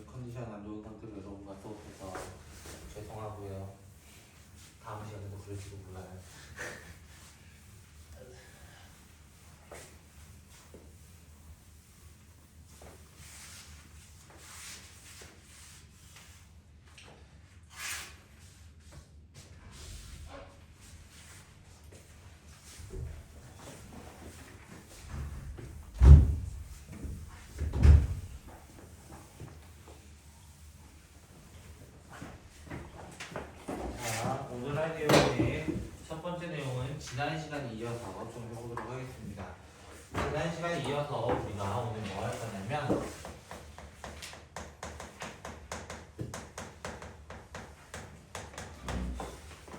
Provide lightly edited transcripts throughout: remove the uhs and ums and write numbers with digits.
컨디션 안 좋은 상태로 여러분과 수업해서 죄송하고요. 다음 시간에도 그럴지도 몰라요. 자, 오늘 할 내용의 첫 번째 내용은 지난 시간에 이어서 좀 해보도록 하겠습니다. 지난 시간에 이어서 우리가 오늘 뭐 할 거냐면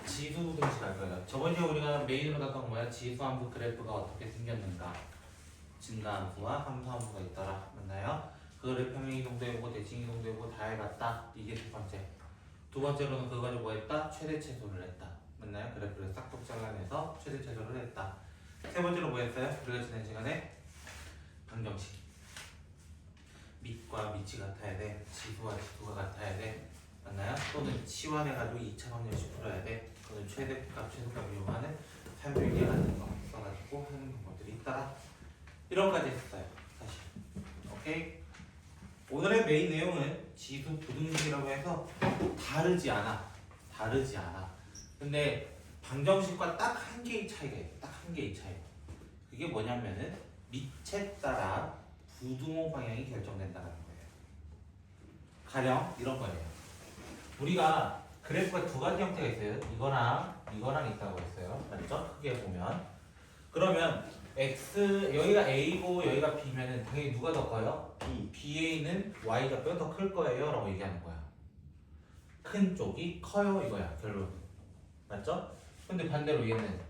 지수 등식 할 거예요. 저번 주에 우리가 메인으로 봤던 건 뭐야? 지수함수 그래프가 어떻게 생겼는가? 증가함수와 함수함수가 있더라. 맞나요? 그거를 평행이동되고 대칭이동되고 다 해봤다. 이게 첫 번째. 두 번째로는 그거 가지고 뭐 했다? 최대 최소를 했다. 맞나요? 그래프를 싹둑 잘라내서 최대 최소를 했다. 세 번째로 뭐 했어요? 우리가 지난 시간에 방정식. 밑과 밑이 같아야 돼. 지수와 지수가 같아야 돼. 맞나요? 또는 치환해가지고 2차 방정식 풀어야 돼. 그거는 최대값, 최소값 이용하는 삼일계 같은 거 써가지고 하는 방법들이 있더라. 이런 거까지 했어요. 사실. 오케이? 오늘의 메인 내용은 지수 부등식이라고 해서 다르지 않아. 다르지 않아. 근데 방정식과 딱 한 개의 차이가 있어. 딱 한 개의 차이. 그게 뭐냐면은 밑에 따라 부등호 방향이 결정된다는 거예요. 가령 이런 거예요. 우리가 그래프가 두 가지 형태가 있어요. 이거랑 있다고 했어요. 맞죠? 크게 보면. 그러면 x 여기가 a고 여기가 b면은 당연히 누가 더 커요? BA는 y가 더 클 거예요 라고 얘기하는 거야. 큰 쪽이 커요 이거야 결론. 맞죠? 근데 반대로 얘는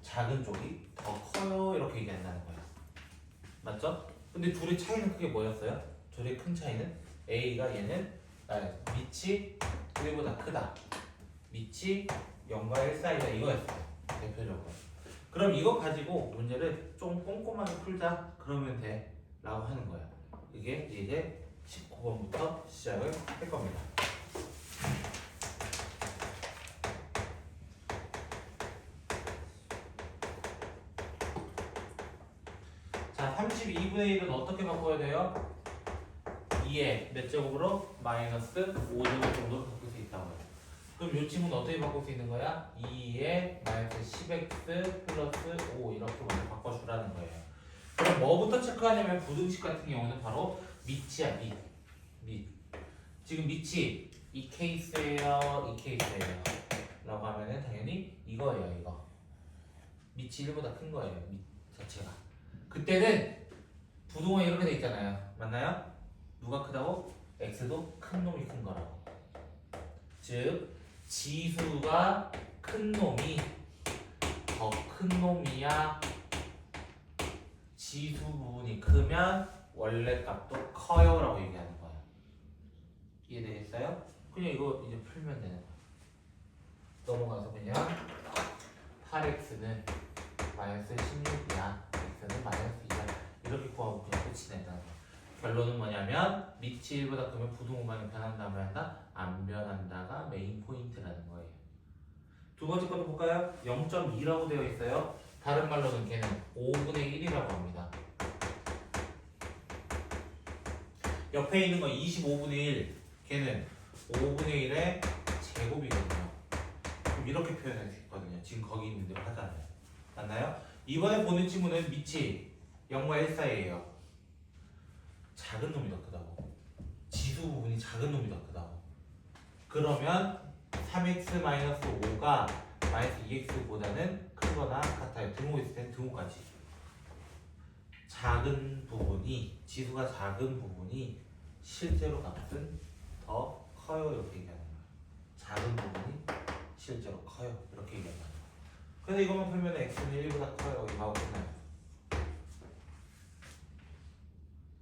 작은 쪽이 더 커요 이렇게 얘기한다는 거야. 맞죠? 근데 둘의 차이는 크게 뭐였어요? 둘의 큰 차이는 a가 얘는 밑이 1보다 크다. 밑이 0과 1 사이다 이거였어요. 대표적으로. 그럼 이거 가지고 문제를 좀 꼼꼼하게 풀자 그러면 돼 라고 하는 거야. 이게 이제 19번부터 시작을 할 겁니다. 자, 32분의 1은 어떻게 바꿔야 돼요? 2에 몇 제곱으로? 마이너스 5제곱 정도로 바꿀 수 있다고요. 그럼 이 친구는 어떻게 바꿀 수 있는 거야? 2에 마이너스 10x 플러스 5 이렇게 먼저 바꿔주라는 거예요. 그럼 뭐부터 체크하냐면 부등식 같은 경우는 바로 밑이야. 밑. 지금 밑이 이 케이스예요. 이 케이스예요. 라고 하면은 당연히 이거예요. 이거. 밑이 1보다 큰 거예요. 밑 자체가. 그때는 부등호가 이렇게 돼 있잖아요. 맞나요? 누가 크다고? x도 큰 놈이 큰 거라고. 즉 지수가 큰 놈이 더 큰 놈이야. 지수 부분이 크면 원래 값도 커요 라고 얘기하는 거야. 이해되겠어요? 그냥 이거 이제 풀면 되는 거야. 넘어가서 그냥 8x는 마이너스 16이야. x는 마이너스 2야. 이렇게 구하고 그냥 끝이 된다는 거야. 결론은 뭐냐면 밑이 1보다 크면 부등호방이 변한다 안 변한다? 안 변한다가 메인 포인트라는 거예요. 두 번째 것도 볼까요? 0.2라고 되어 있어요. 다른 말로는 걔는 5분의 1이라고 합니다. 옆에 있는 건 25분의 1, 걔는 5분의 1의 제곱이거든요. 그럼 이렇게 표현할 수 있거든요. 지금 거기 있는 대로 하잖아요. 맞나요? 이번에 보는 친구는 밑이 0과 1 사이에요. 작은 놈이 더 크다고. 지수 부분이 작은 놈이 더 크다고. 그러면 3x-5가 마이너스 2x보다는 크거나 같아요. 등호 있을 땐 등호까지. 작은 부분이, 지수가 작은 부분이 실제로 값은 더 커요. 이렇게 얘기하는 거예요. 작은 부분이 실제로 커요. 이렇게 얘기하는 거예요. 그래서 이것만 풀면 x는 1보다 커요. 이거 하고 끝나요.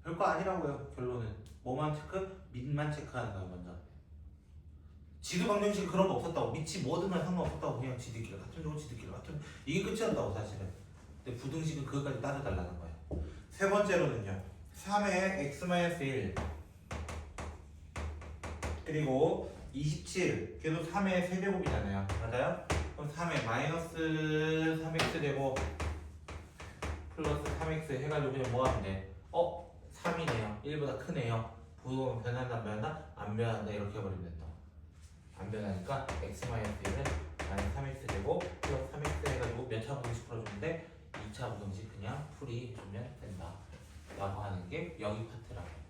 별거 아니라고요. 결론은. 뭐만 체크? 밑만 체크하는 거예요. 먼저. 지수 방정식 그런 거 없었다고. 밑이 뭐든 상관없었다고. 그냥 지들끼리 같은 종 지들끼리 같은 이게 끝이었다고 사실은. 근데 부등식은 그것까지 따져달라는 거예요. 세 번째로는요. 3의 x-1 그리고 27 걔도 3의 세제곱이잖아요. 맞아요? 그럼 3의 마이너스 3x 제곱 플러스 3x 해가지고 그냥 뭐 하면 돼? 3이네요. 1보다 크네요. 부호는 변한다 안 변한다? 안 변한다. 이렇게 해버리면 된다. 안 변하니까 x-1은 마이너스 3x 제곱 플러스 3x 해가지고 몇 차 부등식 풀어주는데 2차 부등식 그냥 풀이해주면 된다 라고 하는 게 여기 파트라고.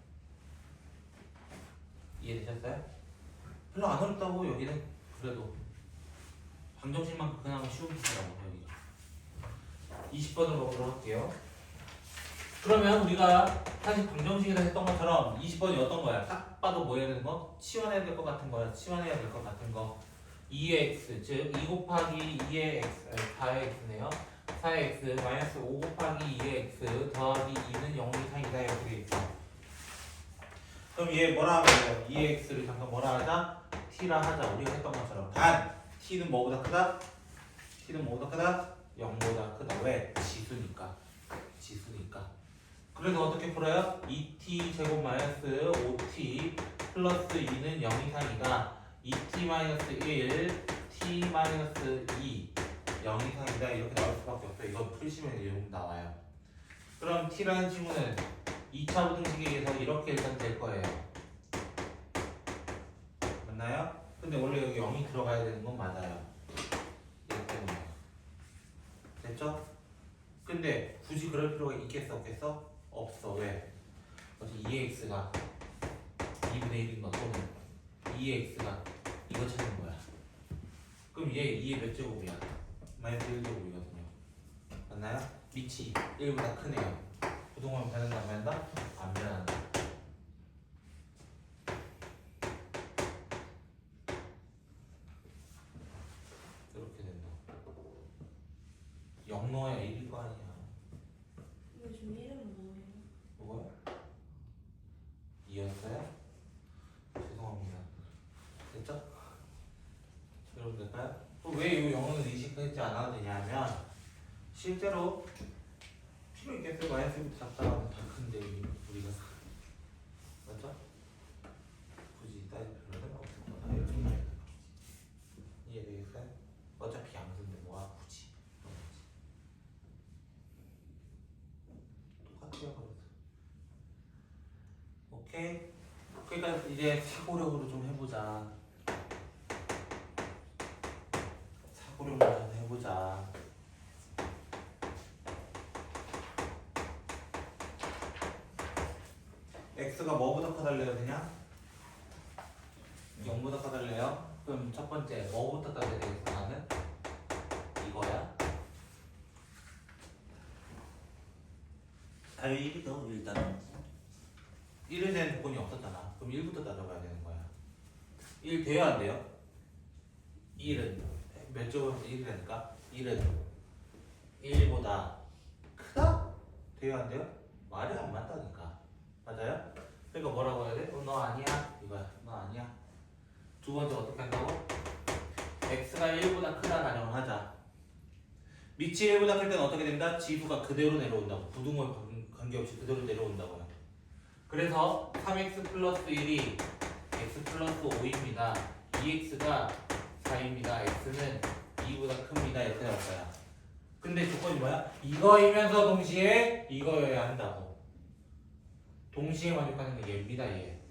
이해되셨어요? 별로 안 어렵다고. 여기는 그래도 방정식만 그나마 쉬운 기사라고. 여기가 20번으로 가보도록 할게요. 그러면 우리가 사실 방정식에서 했던 것처럼 20번이 어떤 거야? 딱 봐도 뭐 해야 되는 거? 치환해야 될 것 같은 거야. 치환해야 될 것 같은 거. 2x 즉 2 곱하기 2의 x 4의 x네요. 4의 x 마이너스 5 곱하기 2의 x 더하기 2는 0 이상이다 이렇게 돼 있어. 그럼 얘 뭐라 하면 돼요? 2의 x를 잠깐 뭐라 하자? t라 하자. 우리가 했던 것처럼. 단 t는 뭐보다 크다? t는 뭐보다 크다? 0보다 크다. 왜? 지수니까. 지수니까. 그래서 어떻게 풀어요? 2t 제곱 마이너스 5t 플러스 2는 0 이상이다. 2t 마이너스 1, t 마이너스 2, 0 이상이다. 이렇게 나올 수밖에 없어요. 이거 풀시면 이렇게 나와요. 그럼 t라는 친구는 2차 부등식에 의해서 이렇게 일단 될 거예요. 맞나요? 근데 원래 여기 0이 들어가야 되는 건 맞아요. 이렇게 때문에. 됐죠? 근데 굳이 그럴 필요가 있겠어 없겠어? 없어. 왜? 어차피 2x가 2분의 1인 거 또는 2x가 이거 찾는 거야. 그럼 얘 2의 몇 제곱이야? 마이너스 1제곱이거든요. 맞나요? 밑이 1보다 크네요. 부동하면 변한다 안 변한다? 안 변한다. 이렇게 된다. 0 넣어야 1일 거 아니야. 요즘 이름은 뭐예요? 뭐가요? 이었어요? 죄송합니다. 됐죠? 여러분 될까요? 왜 이 영어는 의식하지 않아도 되냐면 실제로 필요 있겠어요? 마이너스부터 작다가 다 큰데 우리가 맞죠? 굳이 따질 필요는 없을 거다 이렇게 말해요. 이해되겠어요? 어차피 양수인데 뭐야 굳이 똑같아요. 그래서 오케이. 그러니까 이제 사고력으로 좀 해보자. 사고력으로 좀 해보자. x가 뭐보다 커달래요 그냥? 0보다 커달래요? 그럼 첫 번째 뭐부터 따져야 되겠어 나는? 이거야? 아 1이 더 일단은 1에 대한 조건이 없었잖아. 그럼 1부터 따져봐야 되는 거야. 1 돼야 안 돼요? 1은 몇 제곱에서 1이라니까? 1은 1보다 크다? 돼야 안 돼요? 말이 안 맞다니까. 맞아요? 그러니까 뭐라고 해야 돼? 너 아니야? 이거야. 너 아니야. 두 번째 어떻게 한다고? x가 1보다 크다 가정을 하자. 밑이 1보다 클 때는 어떻게 된다? 지수가 그대로 내려온다고. 부등호 관계없이 그대로 내려온다고요. 그래서 3x 플러스 1이 x 플러스 5입니다. 2x가 4입니다. x는 2보다 큽니다. 이렇게 나올 거야. 근데 조건이 뭐야? 이거이면서 동시에 이거여야 한다고. 동시에 만족하는 게 얘입니다. 얘.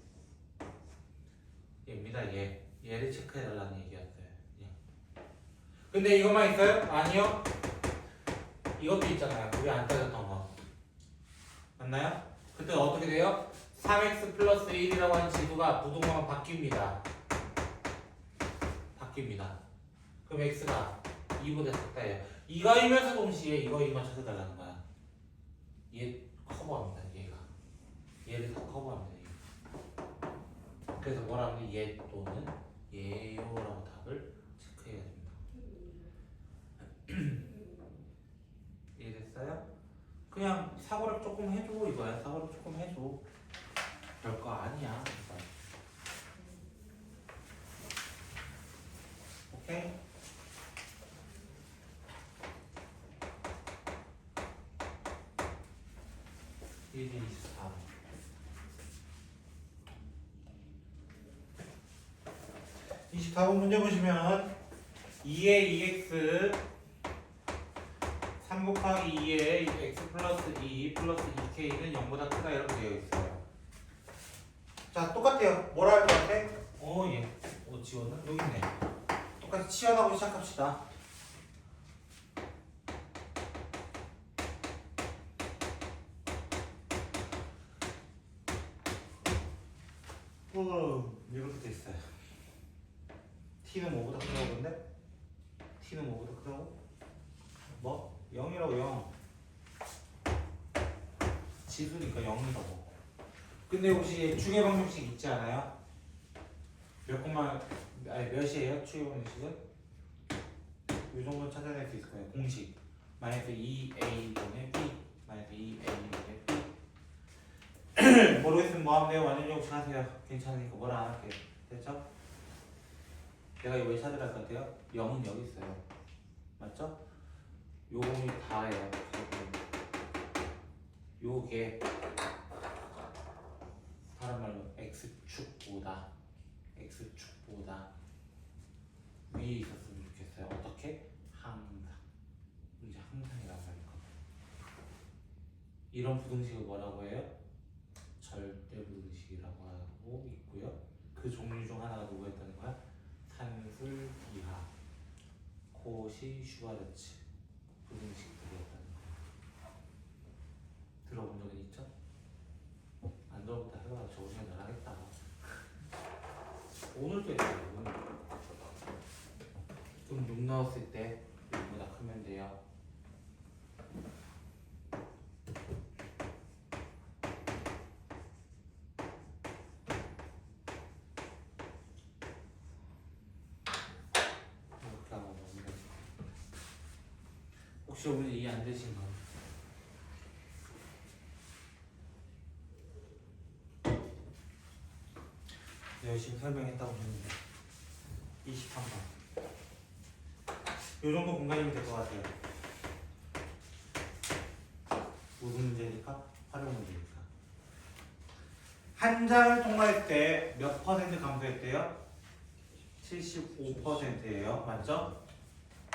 얘입니다. 얘. 얘를 체크해달라는 얘기였어요. 얘. 근데 이것만 있어요? 아니요. 이것도 있잖아요. 우리 안 따졌던 거. 맞나요? 그때 어떻게 돼요? 3x 플러스 1이라고 하는 지수가 부동하면 바뀝니다. 바뀝니다. 그럼 x가 2보다 작다예요. 이거이면서 동시에 이거이만 찾아달라는 거야. 얘 커버합니다. 얘가. 얘를 다 커버합니다. 얘가. 그래서 뭐라 하면 얘 또는 얘요라고 답을 체크해야 됩니다. 이해됐어요? 그냥 사고력 조금 해줘 이거야. 사고력 조금 해줘. 별거 아니야. 오케이? 24번 문제 보시면 2의 2x 3 곱하기 2의 x 플러스 2 플러스 2k는 0보다 크다 이렇게 되어 있어요. 자, 똑같아요. 뭐라 할 것 같아? 예. 지웠나? 여기 있네. 똑같이 치환하고 시작합시다. 이렇게 돼 있어요. t는 5보다 크다고 근데? t는 5보다 크다고? 뭐? 0이라고 0. 지수니까 0이라고. 근데 혹시 추계 방정식 있지 않아요? 몇이에요? 추계 방정식은? 이 정도 찾아낼 수 있을 거예요. 공식. 마이너스 2a분의 b. 마이너스 2a분의 b. 모르겠으면 뭐 하면 돼요? 완전 정식 하세요. 괜찮으니까 뭐라 안 할게요. 됐죠? 내가 이거 왜 찾으라 할 것 같아요? 0은 여기 있어요. 맞죠? 요놈이 다예요. 요게 다른 말로 x축보다 위에 있었으면 좋겠어요. 어떻게? 항상. 이제 항상이란 말이거든요. 이런 부등식을 뭐라고 해요? 절대 부등식이라고 하고 있고요. 그 종류 중 하나가 누구였다는 거야? 산술 기하, 코시 슈바르츠 부등식들이었다는 거야. 들어본 적은 있죠? 안 들어보다 해봐. 저 시간 잘 하겠다. 오늘도 했어요. 좀 6 넣었을 때 6보다 크면 돼요. 이렇게 하고 넘기면 혹시 오늘 이해 안 되신 거? 열심히 설명했다고 했는데 23번 이 정도 공간이면 될 것 같아요. 무슨 문제니까? 활용 문제니까. 한 장을 통과할 때 몇 퍼센트 감소했대요? 75%예요. 맞죠?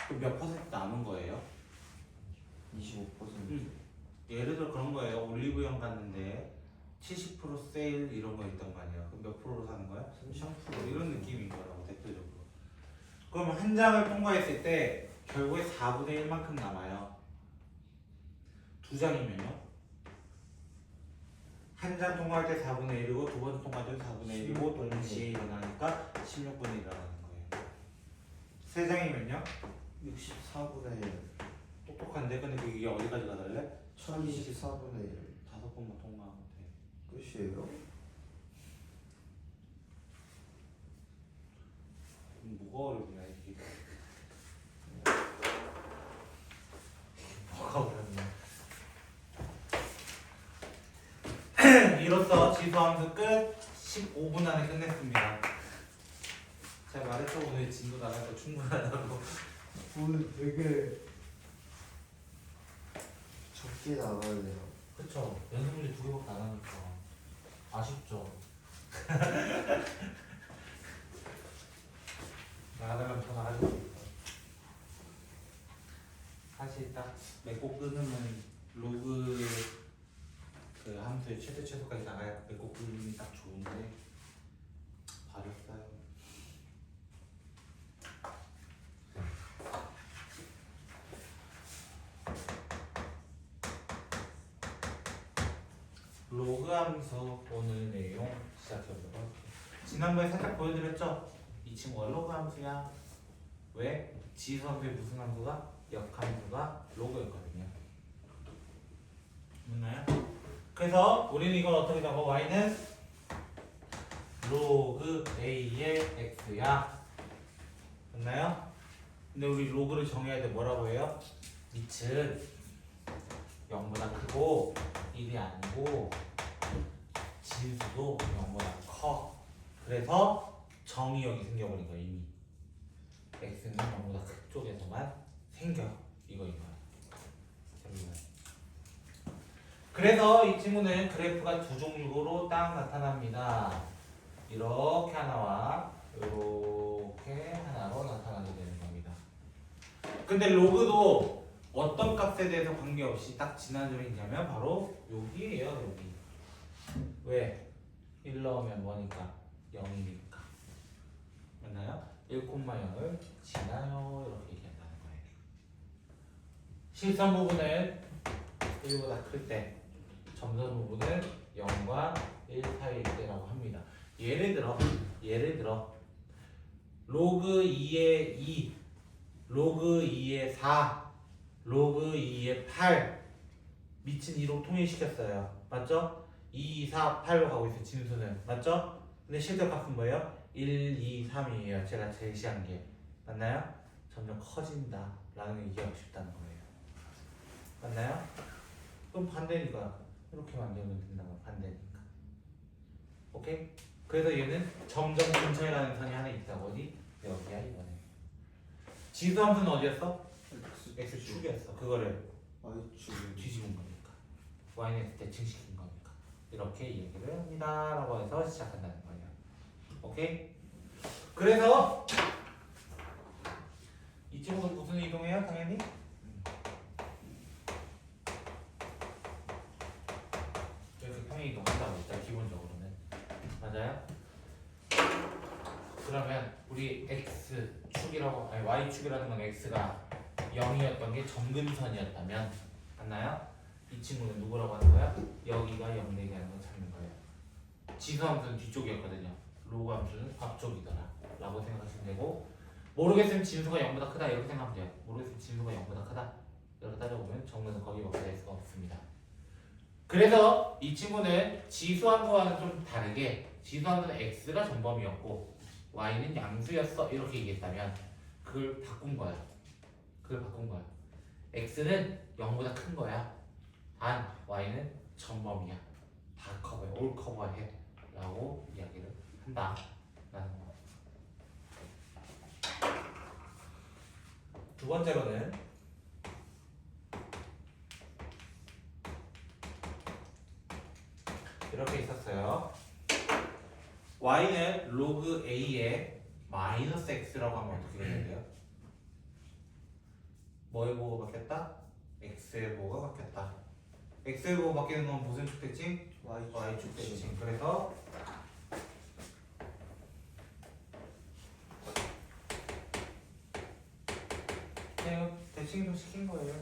그럼 몇 퍼센트 남은 거예요? 25%. 예를 들어 그런 거예요. 올리브영 갔는데 70% 세일 이런 거 있단 말이야. 그럼 몇 프로로 사는 거야? 30% 이런 느낌인 거라고 대표적으로. 그러면 한 장을 통과했을 때 결국에 4분의 1만큼 남아요. 두 장이면요? 한 장 통과할 때 4분의 1이고 두 번 통과할 때 4분의 1이고 동시에 일어나니까 16분에 일어나는 거예요. 세 장이면요? 64분의 1. 똑똑한데? 근데 그게 어디까지 가달래? 1024분의 1. 5번만 통과하면 돼. 끝이에요? 뭐가 어렵냐 이게. 뭐가 어렵냐. 이로써 지수함수 끝. 15분 안에 끝냈습니다. 제가 말했죠 오늘 진도 나갈 거 충분하다고. 오늘 되게 적게 나가네요. 그쵸. 연습 문제 2개밖에 안 하니까 아쉽죠. 나가달라면 더 나가죠. 사실 딱 맺고 끊으면 로그 그 함수의 최대 최소까지 나가야 맺고 끊음이 딱 좋은데 버렸어요. 로그 함수 오늘 내용 시작해보도록 할게요. 지난번에 살짝 보여드렸죠? 이 친구가 로그 함수야. 왜? 지수 함수의 무슨 함수가? 역함수가 로그였거든요. 맞나요? 그래서 우리는 이걸 어떻게 잡아? y는 로그 a의 x야. 맞나요? 근데 우리 로그를 정해야 돼. 뭐라고 해요? 밑은 0보다 크고 1이 아니고 진수도 0보다 커. 그래서 정의역이 생겨버린 거야 이미. x는 0보다 큰 쪽에서만 생겨. 이거인 거야. 그래서 이 친구는 그래프가 두 종류로 딱 나타납니다. 이렇게 하나와 이렇게 하나로 나타나게 되는 겁니다. 근데 로그도 어떤 값에 대해서 관계없이 딱 지나는 점이 있냐면 바로 여기에요. 여기. 왜? 1 넣으면 뭐니까? 0이니까. 맞나요? 1,0을 지나요. 이렇게 얘기한다는 거예요. 실선 부분은 1보다 클 때, 점선 부분은 0과 1 사이일 때라고 합니다. 예를 들어 로그 2의 2, 로그 2의 4, 로그 2의 8 미친 2로 통일시켰어요. 맞죠? 2, 4, 8로 가고 있어요. 진수는. 맞죠? 근데 실제 값은 뭐예요? 1, 2, 3이에요. 제가 제시한 게. 맞나요? 점점 커진다 라는 얘기하고 싶다는 거예요. 맞나요? 그럼 반대니까 이렇게 만들면 된다고. 반대니까. 오케이? 그래서 얘는 점점 근처에라는 선이 하나 있다고. 어디? 여기야 이번에. 지수함수는 어디였어? X축이었어. 그거를 Y축. 뒤집은 거니까. Y는 대칭시킨 거니까. 이렇게 얘기를 합니다 라고 해서 시작한다는 거예요. 오케이? 그래서 이 친구도 무슨 이동해요? 당연히? 이렇게 평행 이동한다고 했죠. 기본적으로는. 맞아요? 그러면 우리 X축이라고, 아니 Y축이라는 건 X가 0이었던 게 점근선이었다면 맞나요? 이 친구는 누구라고 하는 거야? 여기가 0 얘기하는 걸 찾는 거예요. 지수함수는 뒤쪽이었거든요. 로그 함수는 앞쪽이더라 라고 생각하시면 되고, 모르겠으면 진수가 0보다 크다 이렇게 생각하면 돼요. 모르겠으면 진수가 0보다 크다 이렇게 따져보면 정근은 거기밖에 될 수가 없습니다. 그래서 이 친구는 지수함수와는 좀 다르게 지수함수는 X가 전범이었고 Y는 양수였어 이렇게 얘기했다면 그걸 바꾼 거야. X는 0보다 큰 거야. 단 Y는 전범이야. 다 커버해. 올 커버해 라고 이야기를 한다 라는 거. 두 번째로는 이렇게 있었어요. Y는 로그 A에 마이너스 X라고 하면 어떻게 해야 돼요? 뭐의 보호가 바뀌었다? X의 보호가 바뀌었다. X의 보호가 바뀌는 건 무슨 축대칭? Y축 대칭. 그래서 대칭 좀 시킨 거예요.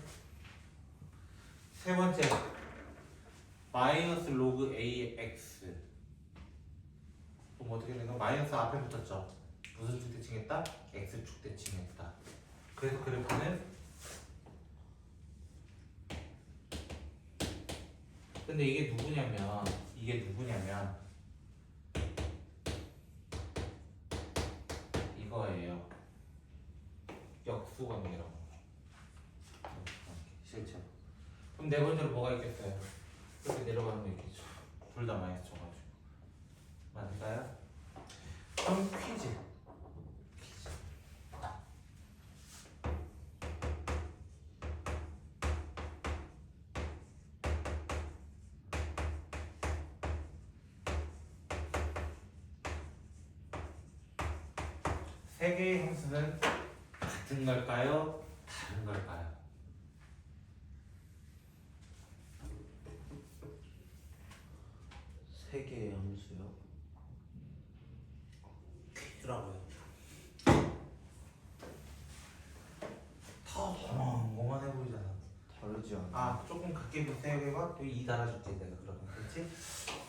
세 번째 마이너스 로그 A의 X. 그럼 어떻게 되는 거? 마이너스 앞에 붙었죠. 무슨 축 대칭했다? X축 대칭했다. 그래서 그래프는 근데 이게 누구냐면 이거예요. 역수관계라고. 실제로. 그럼 네 번째로 뭐가 있겠어요? 이렇게 내려가는 거 있겠죠. 둘 다 마이너스 쳐가지고. 맞을까요? 그럼 퀴즈. 세 개의 함수는 같은 걸까요? 다른 걸까요? 세 개의 함수요. 퀴즈라고요. 다 어마어마해 보이잖아. 다르지 않아. 아, 조금 같게 세 개가 또 2 달아줄게 내가 그러면. 그렇지?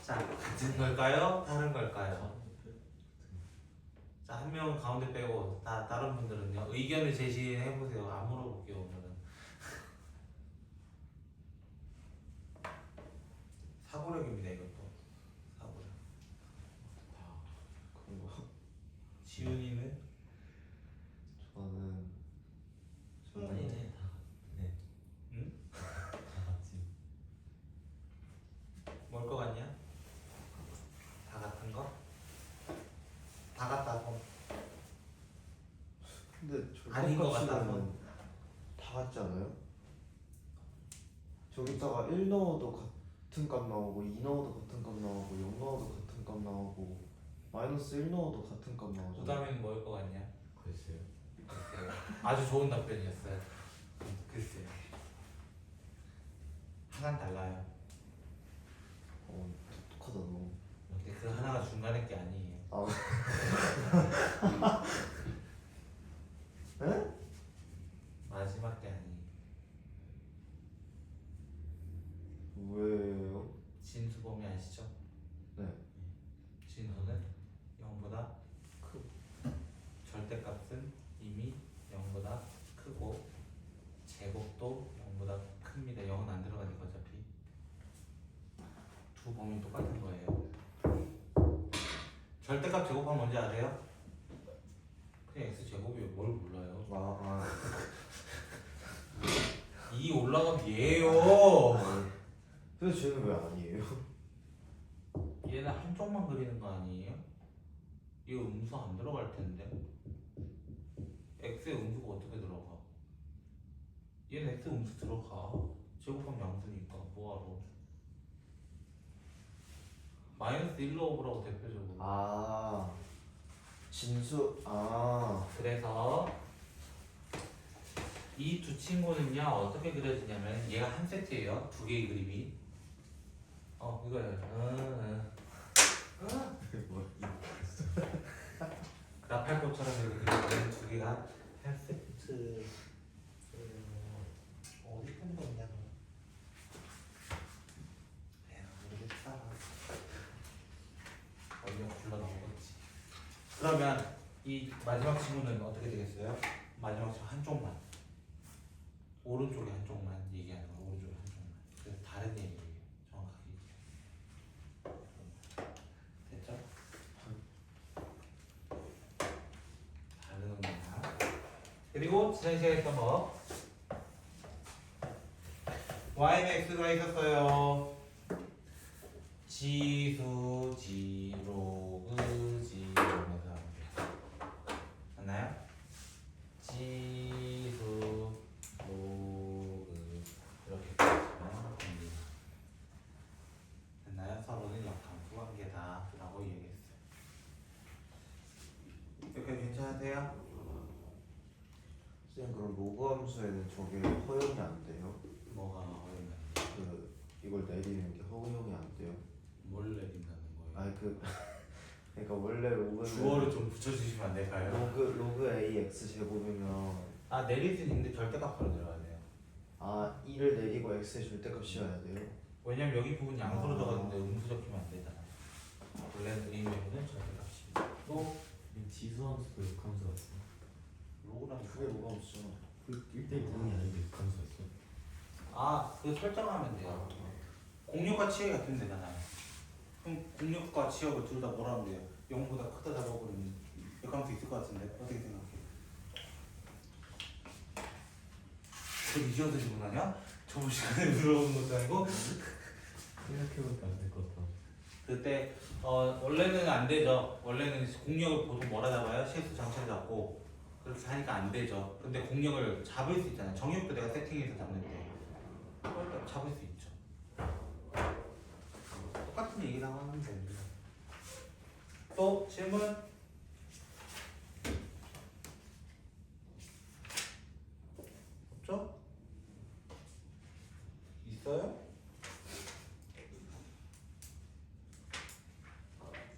자, 같은 걸까요? 다른 걸까요? 자, 한 명은 가운데 빼고 다른 분들은요. 의견을 제시해 보세요. 안 물어볼게요 오늘은. 사고력입니다 이것도. 사고력. 그런 거. 지훈이는 저는 아니네. 네. 응? 다 같이. 뭘 것 같냐? 다 같은 거? 다 같다고. 근데 아닌 것 같다서. 절대값이라면 다 같지 않아요? 저기다가 1 넣어도 같은 값 나오고 2 넣어도 같은 값 나오고 0 넣어도 같은 값 나오고 마이너스 1 넣어도 같은 값 나오잖아. 부담에는 뭐일 것 같냐? 글쎄요. 글쎄요. 아주 좋은 답변이었어요. 글쎄요. 하나는 달라요. 똑똑하다 너. 근데 그 하나가 중간에 게 아니에요. 아. 에? 마지막 게 아니에요. 왜요? 진수 범위 아시죠? 네. 진수는 0보다 크고 절대값은 이미 0보다 크고 제곱도 0보다 큽니다. 0은 안 들어가니까 어차피 두 범위 똑같은 거예요. 절대값 제곱하면 뭔지 아세요? 그냥 x제곱이 뭘 몰라요. 아. 2 올라가면 얘예요. 그래서 쟤는 왜 아니에요? 얘는 한쪽만 그리는 거 아니에요? 이거 음수 안 들어갈 텐데. x의 음수가 어떻게 들어가? 얘는 x 음수 들어가. 제곱하면 양수니까 뭐하러? 마이너스 1로 오라고 대표적으로. 아. 진수. 아. 그래서 이 두 친구는요 어떻게 그려지냐면 얘가 한 세트예요. 두 개의 그림이. 이거예요. 뭐? 라팔꽃처럼 이렇게 그려지는 두 개가 한 세트. 어디 pen 거냐? 모르겠다. 어디가 굴러 나오겠지. 그러면 이 마지막 친구는 어떻게 되겠어요? 마지막 친구 한쪽만. 오른쪽에 한쪽만 얘기하는 거. 오른쪽에 한쪽만. 그래서 다른 얘기예요. 정확하게. 됐죠? 다른 겁니다. 그리고 지난 시간에 했던 거 y는 x가 있었어요. 지수, 지, 로그, 지 이러면서 맞나요? 지수, 로그 이렇게 쓰시면 됩니다. 됐나요? 서로는 역함수 관계다 라고 얘기했어요. 여기까지 괜찮으세요? 쌤 그럼 로그 함수에는 저게 허용이 안 돼요? 뭐가 어렵나요? 그 이걸 내리는 게 허용이 안 돼요? 뭘 내린다는 거예요? 아니 그러니까 원래 로그는 주어를 좀 붙여주시면 안 될까요? 로그 a x 제곱이면 아 내릴 수 있는데 절대값으로 내려가야 돼요. 2를 내리고 x의 절대값이어야 돼요? 왜냐면 여기 부분 양수로 적었는데 음수 적히면 안 되잖아요. 원래는 의미로는 절대값입니다. 또 지수함수도 역함수가 있어. 로그랑 그게 로그 함수잖아. 그 1대1 부분이 아닌데 역함수가 있어. 그 설정하면 돼요. 공력과 치역이 같으면 되잖아요. 그럼 공력과 치역을 둘 다 뭐라 하면 돼요? 0보다 크다 잡아버리면 역함수 있을 것 같은데 어떻게 생각해? 그걸 이제어서 질문하냐? 저번 시간에 물어보는 것도 아니고 생각해보니까 안 될 것 같아. 그때 원래는 안 되죠. 원래는 공력을 보통 뭐라 잡아요? 실수 장치를 잡고 그렇게 하니까 안 되죠. 근데 공력을 잡을 수 있잖아요. 정육도 내가 세팅해서 잡는데 그걸 잡을 수 있죠. 똑같은 얘기랑 하면 됩니다. 또 질문? 없죠? 있어요?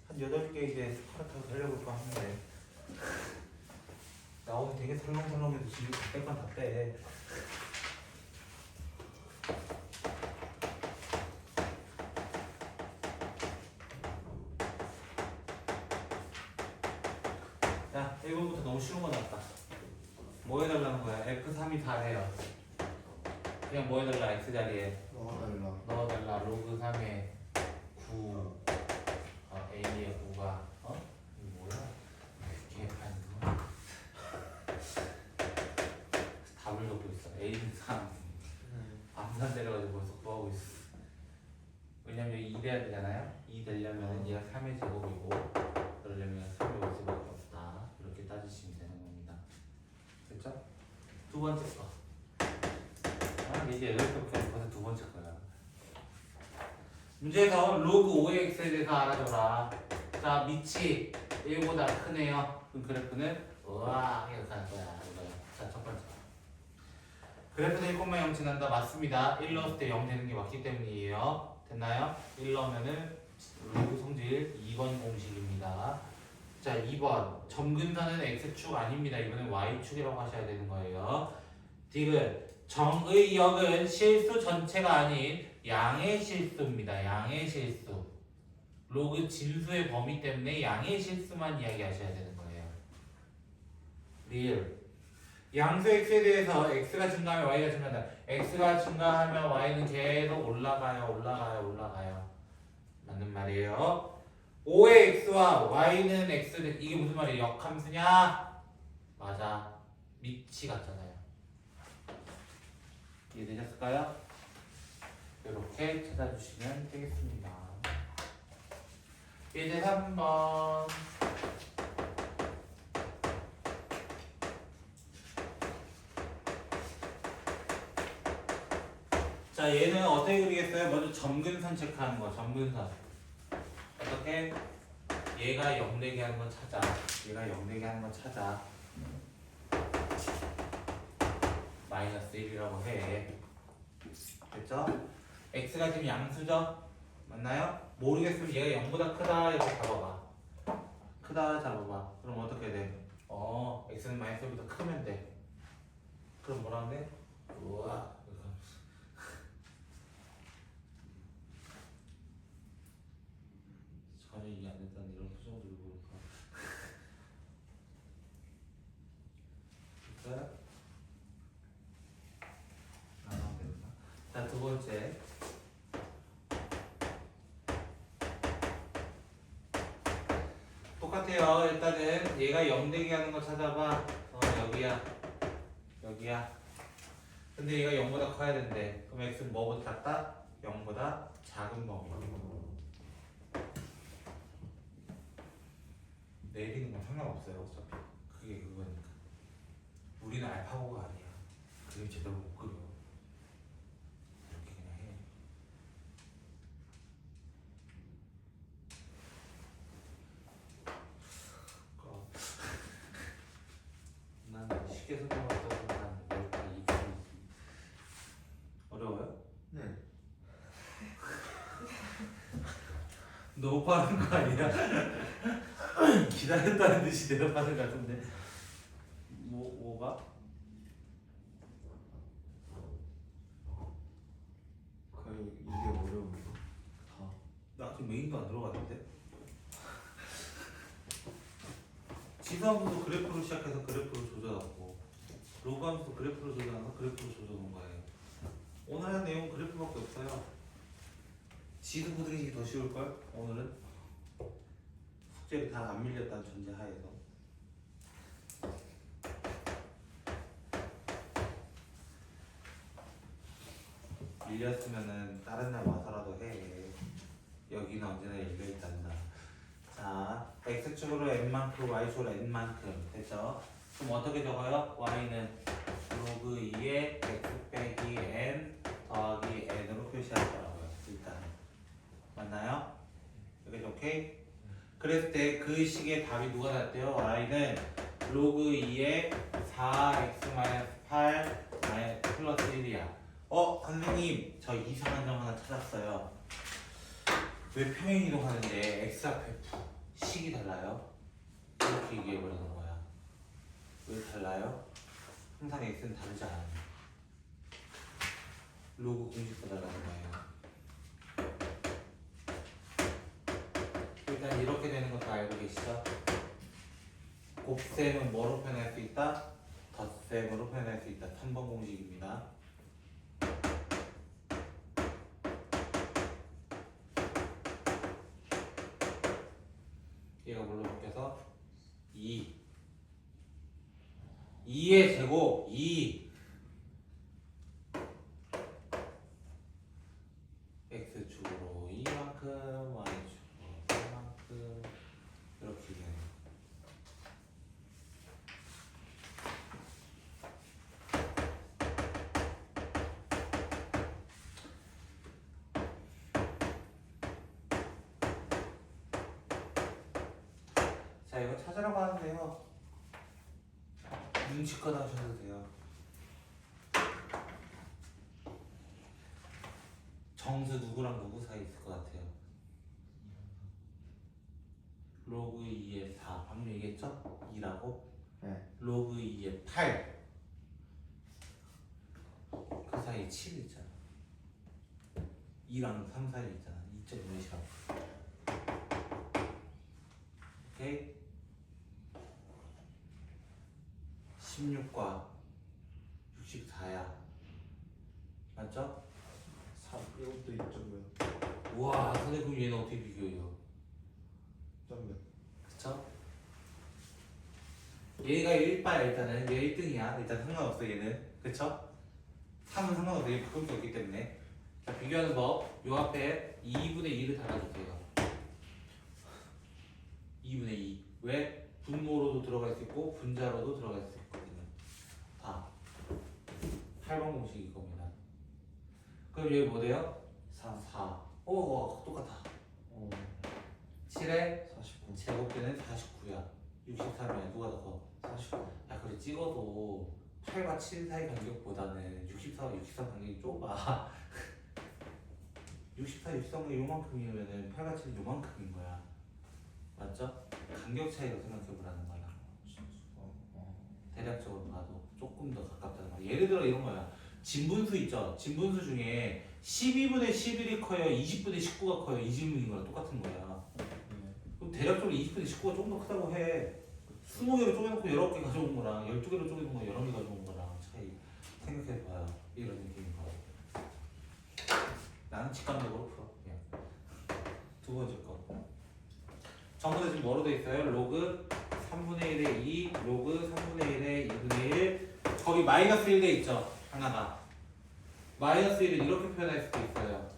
한 8개 이제 스파르타로 달려볼까 하는데 나 오늘 되게 설렁설렁해서 지금 뺄 건 다 빼. 자, 1번부터 너무 쉬운 거 나왔다. 뭐 해달라는 거야? F3이 4래요. 그냥 뭐 해달라? X자리에 넣어달라. 넣어달라. 로그 3에 9 A의 9가 이거 뭐야? 개판 이거 답을 적고 있어. A는 3 암산 내려가지고 벌써 구하고 있어. 왜냐면 여기 2 돼야 되잖아요. 2 되려면 얘가 3의 제곱이고 그러려면 3이 올 수밖에 없다. 이렇게 따지시면 되는 겁니다. 됐죠? 두 번째 거. 이제 8개부터 벌써 두 번째 거야. 문제에서 로그 5x에 대해서 알아줘라. 자, 밑이 1보다 크네요. 그럼 그래프는 우와 이렇게 하는 거야. 이거야. 자, 첫 번째. 그래프는 1,0 지난다. 맞습니다. 1 넣었을 때 0 되는 게 맞기 때문이에요. 됐나요? 1 넣으면은 로그 성질 2번 공식입니다. 자, 2번. 점근선은 x축 아닙니다. 이거는 y축이라고 하셔야 되는 거예요. 디귿. 정의 역은 실수 전체가 아닌 양의 실수입니다. 양의 실수. 로그 진수의 범위 때문에 양의 실수만 이야기하셔야 되는 거예요. 리을. 양수 x에 대해서 x가 증가하면 y가 증가한다. x가 증가하면 y는 계속 올라가요. 맞는 말이에요. 5의 x와 y는 x, 이게 무슨 말이에요? 역함수냐? 맞아. 밑이 같잖아요. 이해되셨을까요? 이렇게 찾아주시면 되겠습니다. 이제 3번. 자, 얘는 어떻게 그리겠어요? 먼저 점근선 체크하는 거, 점근선. 어떻게? 얘가 0 되게 하는 건 찾아. 마이너스 1이라고 해. 됐죠? x가 지금 양수죠? 맞나요? 모르겠으면 얘가 0보다 크다 이렇게 잡아봐. 그럼 어떻게 돼? x는 마이너스 1보다 크면 돼. 그럼 뭐라 돼? 우와. 전혀 이해 안 됐다는 이런 표정들을 보니까. 됐어요? 자, 두 번째. 똑같아요. 일단은 얘가 0 되게 하는 거 찾아봐. 여기야. 근데 얘가 0보다 커야 된대. 그럼 x는 뭐보다 작다? 0보다 작은 범위. 내리는 건 상관없어요. 어차피 그게 그거니까. 우리는 알파고가 아니야. 그림 제대로 못 그려. 이렇게 그냥 해. 난 쉽게 설명했다고 난 뭘까 이기지. 어려워요? 네. 너무 빠른 거 아니야? 기다렸다는 듯이 대답하는 것 같은데. 뭐가? 거의 이게 어려운 거. 다. 나 지금 메인도 안 들어갔는데? 지수함수도 그래프로 시작해서 그래프로 조져놨고 로그함수도 그래프로 조져놔서 그래프로 조져놓은 거예요. 오늘 한 내용은 그래프밖에 없어요. 지수 고등식이 더 쉬울걸? 오늘은 숙제를 다 안 밀렸다는 전제 하에서. 밀렸으면은 다른 날 와서라도 해. 여기는 언제나 열려있단다. 자, x축으로 n만큼, y축으로 n만큼 됐죠? 그럼 어떻게 적어요? y는 로그 2의 x 빼기 n 더하기 n으로 표시할 거라고요. 일단은 맞나요? 여기 오케이? 그랬을 때 그 식의 답이 누가 났대요? y는 로그 2의 4x-8 플러스 1이야. 선생님 저 이상한 점 하나 찾았어요. 왜 평행 이동하는데 x 앞에 식이 달라요? 이렇게 얘기해버리는 거야. 왜 달라요? 항상 x는 다르지 않아요. 로그 공식도 달라는 거예요. 일단 이렇게 되는 것도 알고 계시죠? 곱셈은 뭐로 표현할 수 있다? 덧셈으로 표현할 수 있다. 3번 공식입니다. 얘가 뭘로 바뀌어서 2의 제곱 2 x축으로 2만큼 y축으로 3만큼 이렇게 되는 자 이거 찾으라고 하는데요. 눈치껏 하셔도 돼요. 정수 누구랑 누구 사이 있을 것 같아요? 로그 2의 4 방금 얘기했죠? 2라고? 네. 로그 2의 8 그 사이에 7 있잖아. 2랑 3 사이에 있잖아. 2.몇이라고. 오케이? 16과 64야. 맞죠? 3 이것도 2.몇 우와, 근데 그럼 얘는 어떻게 비교해요? 2.몇 그쵸? 얘가 1바야 일단은. 얘 1등이야. 일단 상관없어 얘는. 그쵸? 3은 상관없어. 얘 바꿀 게 없기 때문에. 자, 비교하는 법. 요 앞에 2분의 2를 달아주세요. 2분의 2. 왜? 분모로도 들어갈 수 있고 분자로도 들어갈 수 있거든요. 다. 8번 공식 이겁니다. 그럼 얘 뭐 돼요? 4. 오, 똑같아. 7에 49 제곱되는 49야. 63이면 누가 더 커? 49 야, 그래 찍어도 8과 7 사이 간격보다는 64와 63 간격이 좁아. 64, 63이 요만큼이면은 8과 7이 요만큼인 거야. 맞죠? 간격 차이로 생각해보라는 거야. 대략적으로 봐도 조금 더 가깝다는 거야. 예를 들어 이런 거야. 진분수 있죠? 진분수 중에 12분의 11이 커요? 20분의 19가 커요? 이 질문인 거랑 똑같은 거야. 그럼 대략적으로 20분의 19가 조금 더 크다고 해. 20개로 쪼개놓고 19개 가져온 거랑 12개로 쪼개놓은 거 11개 가져온 거랑 차이 생각해봐요. 이런 느낌인 거야. 나는 직감적으로 풀어. 그냥. 두 번째 거. 정보는 지금 뭐로 돼 있어요? 로그 3분의 1의 2, 로그 3분의 1의 2분의 1. 거기 마이너스 1 돼 있죠? 하나가. 마이너스 1을 이렇게 표현할 수도 있어요.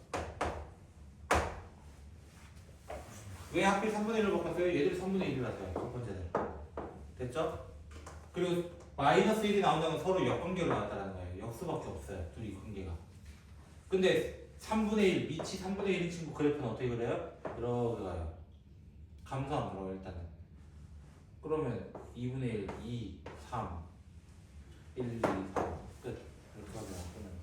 왜 하필 3분의 1을 바꿨어요? 얘들이 3분의 1을 하죠. 첫 번째는. 됐죠? 그리고 마이너스 1이 나온다는 건 서로 역관계로 나왔다는 거예요. 역수밖에 없어요. 둘이 관계가. 근데 3분의 1, 밑이 3분의 1인 친구 그래프는 어떻게 그려요? 이렇게 가요. 감소함으로 일단은. 그러면 2분의 1, 2, 3, 1, 2, 3 끝. 이렇게 하면 끝나는 거야.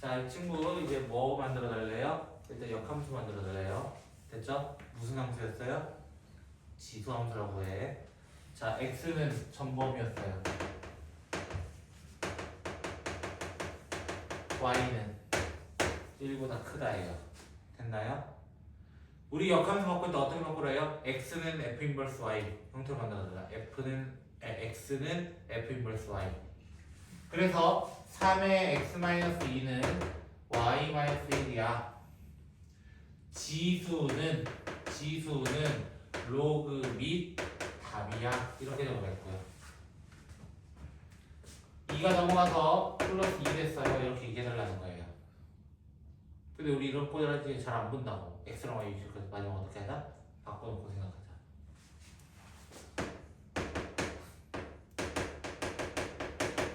자, 이 친구 이제 뭐 만들어 달래요? 일단 역함수 만들어 달래요. 됐죠? 무슨 함수였어요? 지수함수라고 해. 자, x는 전범이었어요. y는 1보다 크다예요. 됐나요? 우리 역함수 갖고 있다 어떻게 바꾸래요? x는 f 인버스 y 형태로 만들어 달라. x는 f 인버스 y. 그래서 3의 x-2는 y-1이야. 지수는 로그 및 답이야. 이렇게 적어냈고요. 2가 넘어가서 플러스 2 됐어요. 이렇게 얘기해달라는 거예요. 근데 우리 이런 꼬리를 잘 안 본다고. x랑 y 위치를 마지막 어떻게 하자? 바꿔놓고 생각하자.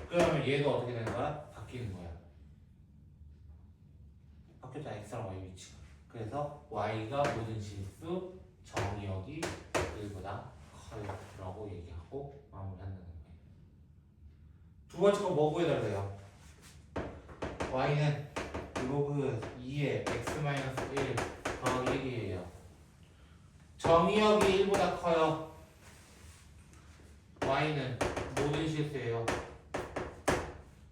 그러면 얘도 어떻게 되는 거야? 바뀌는 거야. 바뀌었잖아. x랑 y 위치가. 그래서 y가 모든 실수 정의역이 1보다 커요 라고 얘기하고 마무리한다는 거예요. 두 번째 거 뭐 구해달래요? y는 로그 2의 x-1 더하기 1이에요. 정의역이 1보다 커요. y는 모든 실수예요.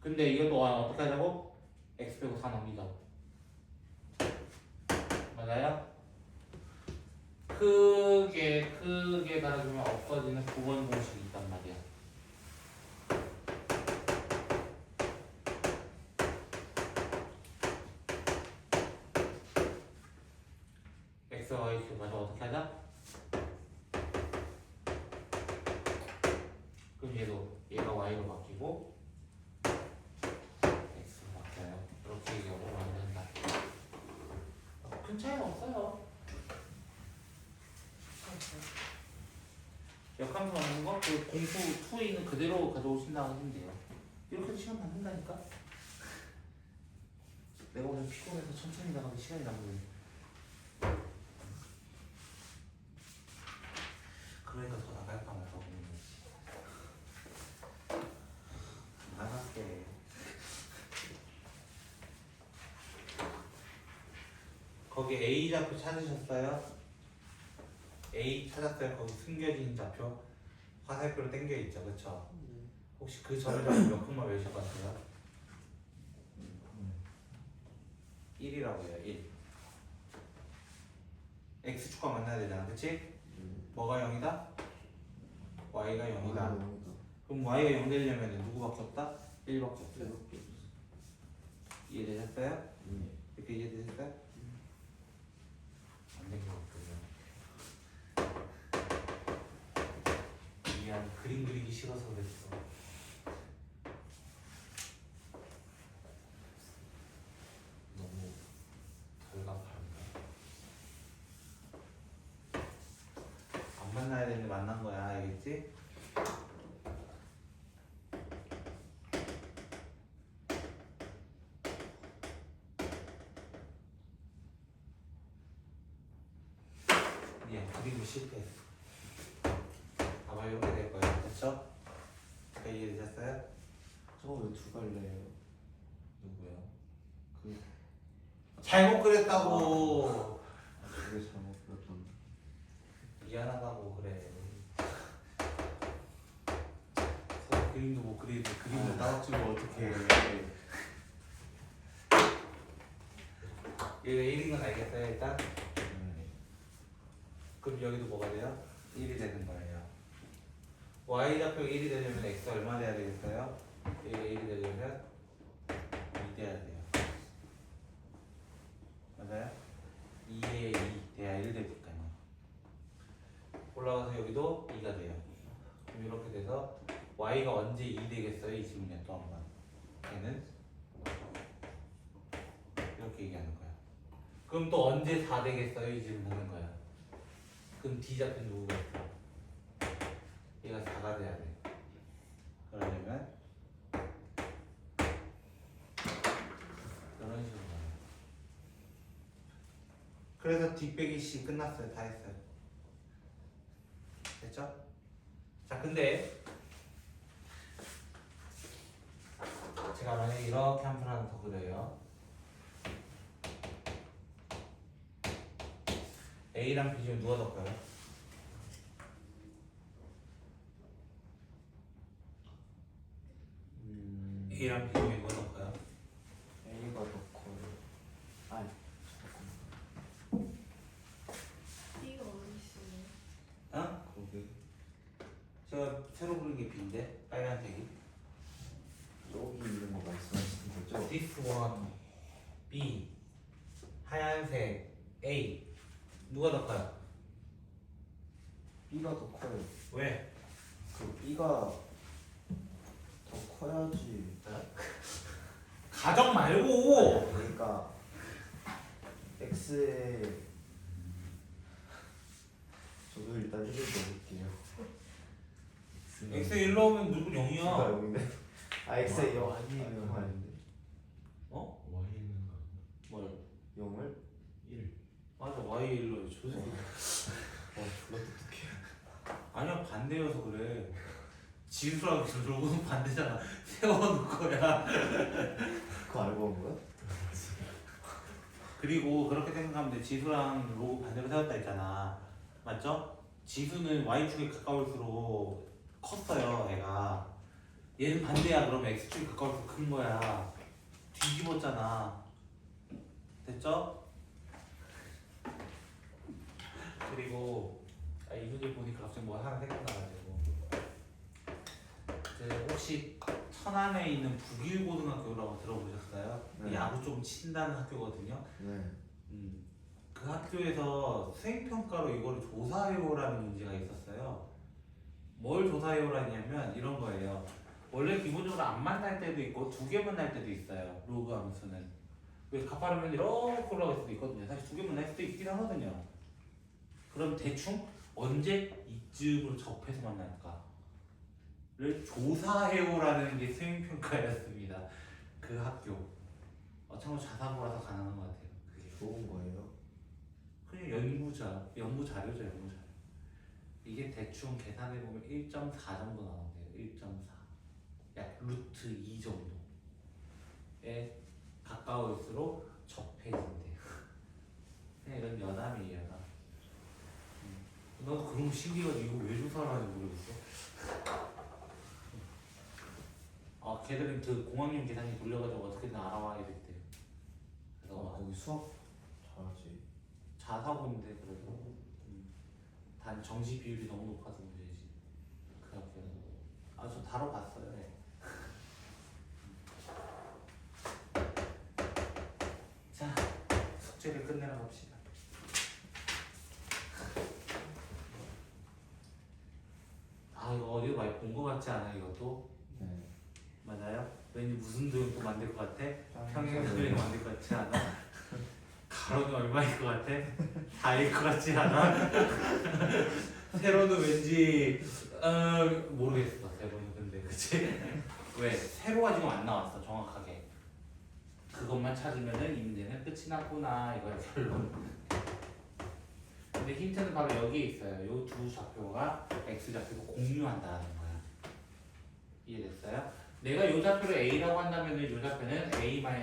근데 이것도 어떻게 하자고? x 빼고 4 넘기자. 맞아요? 크게 달아주면 없어지는 9번 공식이 있단 말이야. x와 y 맞아 어떻게 하자? 그럼 얘가 y로 바뀌고 x로 바뀌어요. 이렇게 얘기하고 만든다. 역함수 얻는 거, 그 공부 2에 있는 그대로 가져오신다고 하시면 돼요. 이렇게 시간 받는다니까? 내가 오늘 피곤해서 천천히 나가면 시간이 남는. 그러니까 더 나갈까 말까 고민이지. 나갈게. 거기 A 좌표 찾으셨어요? A 찾았어요? 거기 숨겨진 좌표 화살표로 당겨 있죠, 그렇죠? 혹시 그 점에서 몇 콤마 몇일 것 같아요? 1이라고 해요. 1. X축과 만나야 되잖아, 그치? 뭐가 0이다? Y가 0이다. 그럼 Y가 0 되려면 누구밖에 없다? 1밖에 없어요. 이해되셨어요? 이렇게 이해되셨어요? 안 된 것 같군요. 미안, 그림 그리기 싫어서 그랬어. 너무 덜갑한가? 안 만나야 되는데 만난 거야, 알겠지? 그림을 실패했어. 아마 이렇게 될 거예요. 됐죠? 이해되셨어요? 저거 왜 두 갈래요? 누구요? 그 잘못 그렸다고. 그게 잘못 그렸던. 미안하다고 그래. 서로 그림도 못 그리는데 그림을 따라주면 어떡해. 얘가 1인 건 알겠어요 일단? 그럼 여기도 뭐가 돼요? 1이 되는 거예요. y 좌표가 1이 되려면 x 얼마 돼야 되겠어요? 얘가 1이 되려면 2 돼야 돼요. 맞아요? 2에 2 돼야 1 되니까요. 올라가서 여기도 2가 돼요. 그럼 이렇게 돼서 y가 언제 2 되겠어요? 이 질문이야 또 한 번. 얘는 이렇게 얘기하는 거야. 그럼 또 언제 4 되겠어요? 이 질문 하는 거야. 그럼 D 좌표 누구가 있어? 얘가 4가 돼야 돼. 그러려면 이런 식으로 가요. 그래서 D 빼기 C 끝났어요. 다 했어요. 됐죠? 자, 근데 제가 만약에 이렇게 한 푼 하나 더 그려요. A랑 B 중에 누가 더 커요? A랑 B 중에 누가 더 커요? A가 더 커요. 아니 잠깐만. B가 어디 있어요? 어? 거기 제가 새로 그린 게 B인데 빨간색이. 여기 있는 거 말씀하시는 거죠? This one B 하얀색 A 누가 더 커요? B가 더 커요. 왜? 그 B가 더 커야지. 가정 말고 그러니까 X에 저도 일단 1을 넣을게요. X에 1 넣으면 누구 B가 0이야? 여기네. 아 X에 0 아니에요. 영 아닌데. 어? Y는 거 뭘? 0을? 1. 맞아 Y 1 넣어요. 저 새끼. 졸라 똑똑해. 아니야 반대여서 그래. 지수랑 로고는 반대잖아. 세워놓을 거야. 그거 알고 온 거야? 그리고 그렇게 생각하면 돼. 지수랑 로고 반대로 세웠다 했잖아. 맞죠? 지수는 Y축에 가까울수록 컸어요, 애가. 얘는 반대야. 그러면 X축에 가까울수록 큰 거야. 뒤집었잖아. 됐죠? 그리고 이 문제 보니까 갑자기 뭐 하나 생각나가지고 혹시 천안에 있는 북일고등학교라고 들어보셨어요? 네. 야구 좀 친다는 학교거든요. 네. 그 학교에서 수행평가로 이거를 조사해요라는 문제가 있었어요. 뭘 조사해요라냐면 이런 거예요. 원래 기본적으로 안 만날 때도 있고 두 개 만날 때도 있어요. 로그 함수는. 왜 가파르면 이렇게 올라갈 수도 있거든요. 사실 두 개 만날 수도 있긴 하거든요. 그럼 대충 언제 이쯤으로 접해서 만날까를 조사해오라는 게 수행평가였습니다. 그 학교. 참고로 자사고라서 가능한 것 같아요. 그게. 좋은 거예요. 그냥 연구 자료죠, 연구 자료. 이게 대충 계산해 보면 1.4 정도 나온대요. 1.4. 약 루트 2 정도에 가까울수록 접해진대요. 그냥 이런 여담이에요, 여담. 나도 그런 거 신기해가지고 이거 왜 조사를 하는지 모르겠어. 걔들은 그 공학용 계산기 돌려가지고 어떻게든 알아와야 됐대요. 그래서 거기 수학 잘하지. 자사고인데 그래도 단 정시 비율이 너무 높아서 문제지. 그 학교는. 저 다뤄봤어요. 네. 자, 숙제를 끝내러 갑시다. 이거 어디서 많이 본 거 같지 않아요, 이것도? 네. 맞아요? 왠지 무슨 도형 또 만들 것 같아? 평행도형 만들 것 같지 않아? 가로는 얼마일 것 같아? 4일 것 같지 않아? 세로는 왠지 모르겠어. 세로는 근데 그치? 왜? 세로가 지금 안 나왔어 정확하게. 그것만 찾으면은 이 문제는 끝이 났구나 이거야 결론. 근데 힌트는 바로 여기에 있어요. 요 두 좌표가 x 좌표로 공유한다는 거야. 이해됐어요? 내가 요 좌표를 a라고 한다면은 요 좌표는 a-4,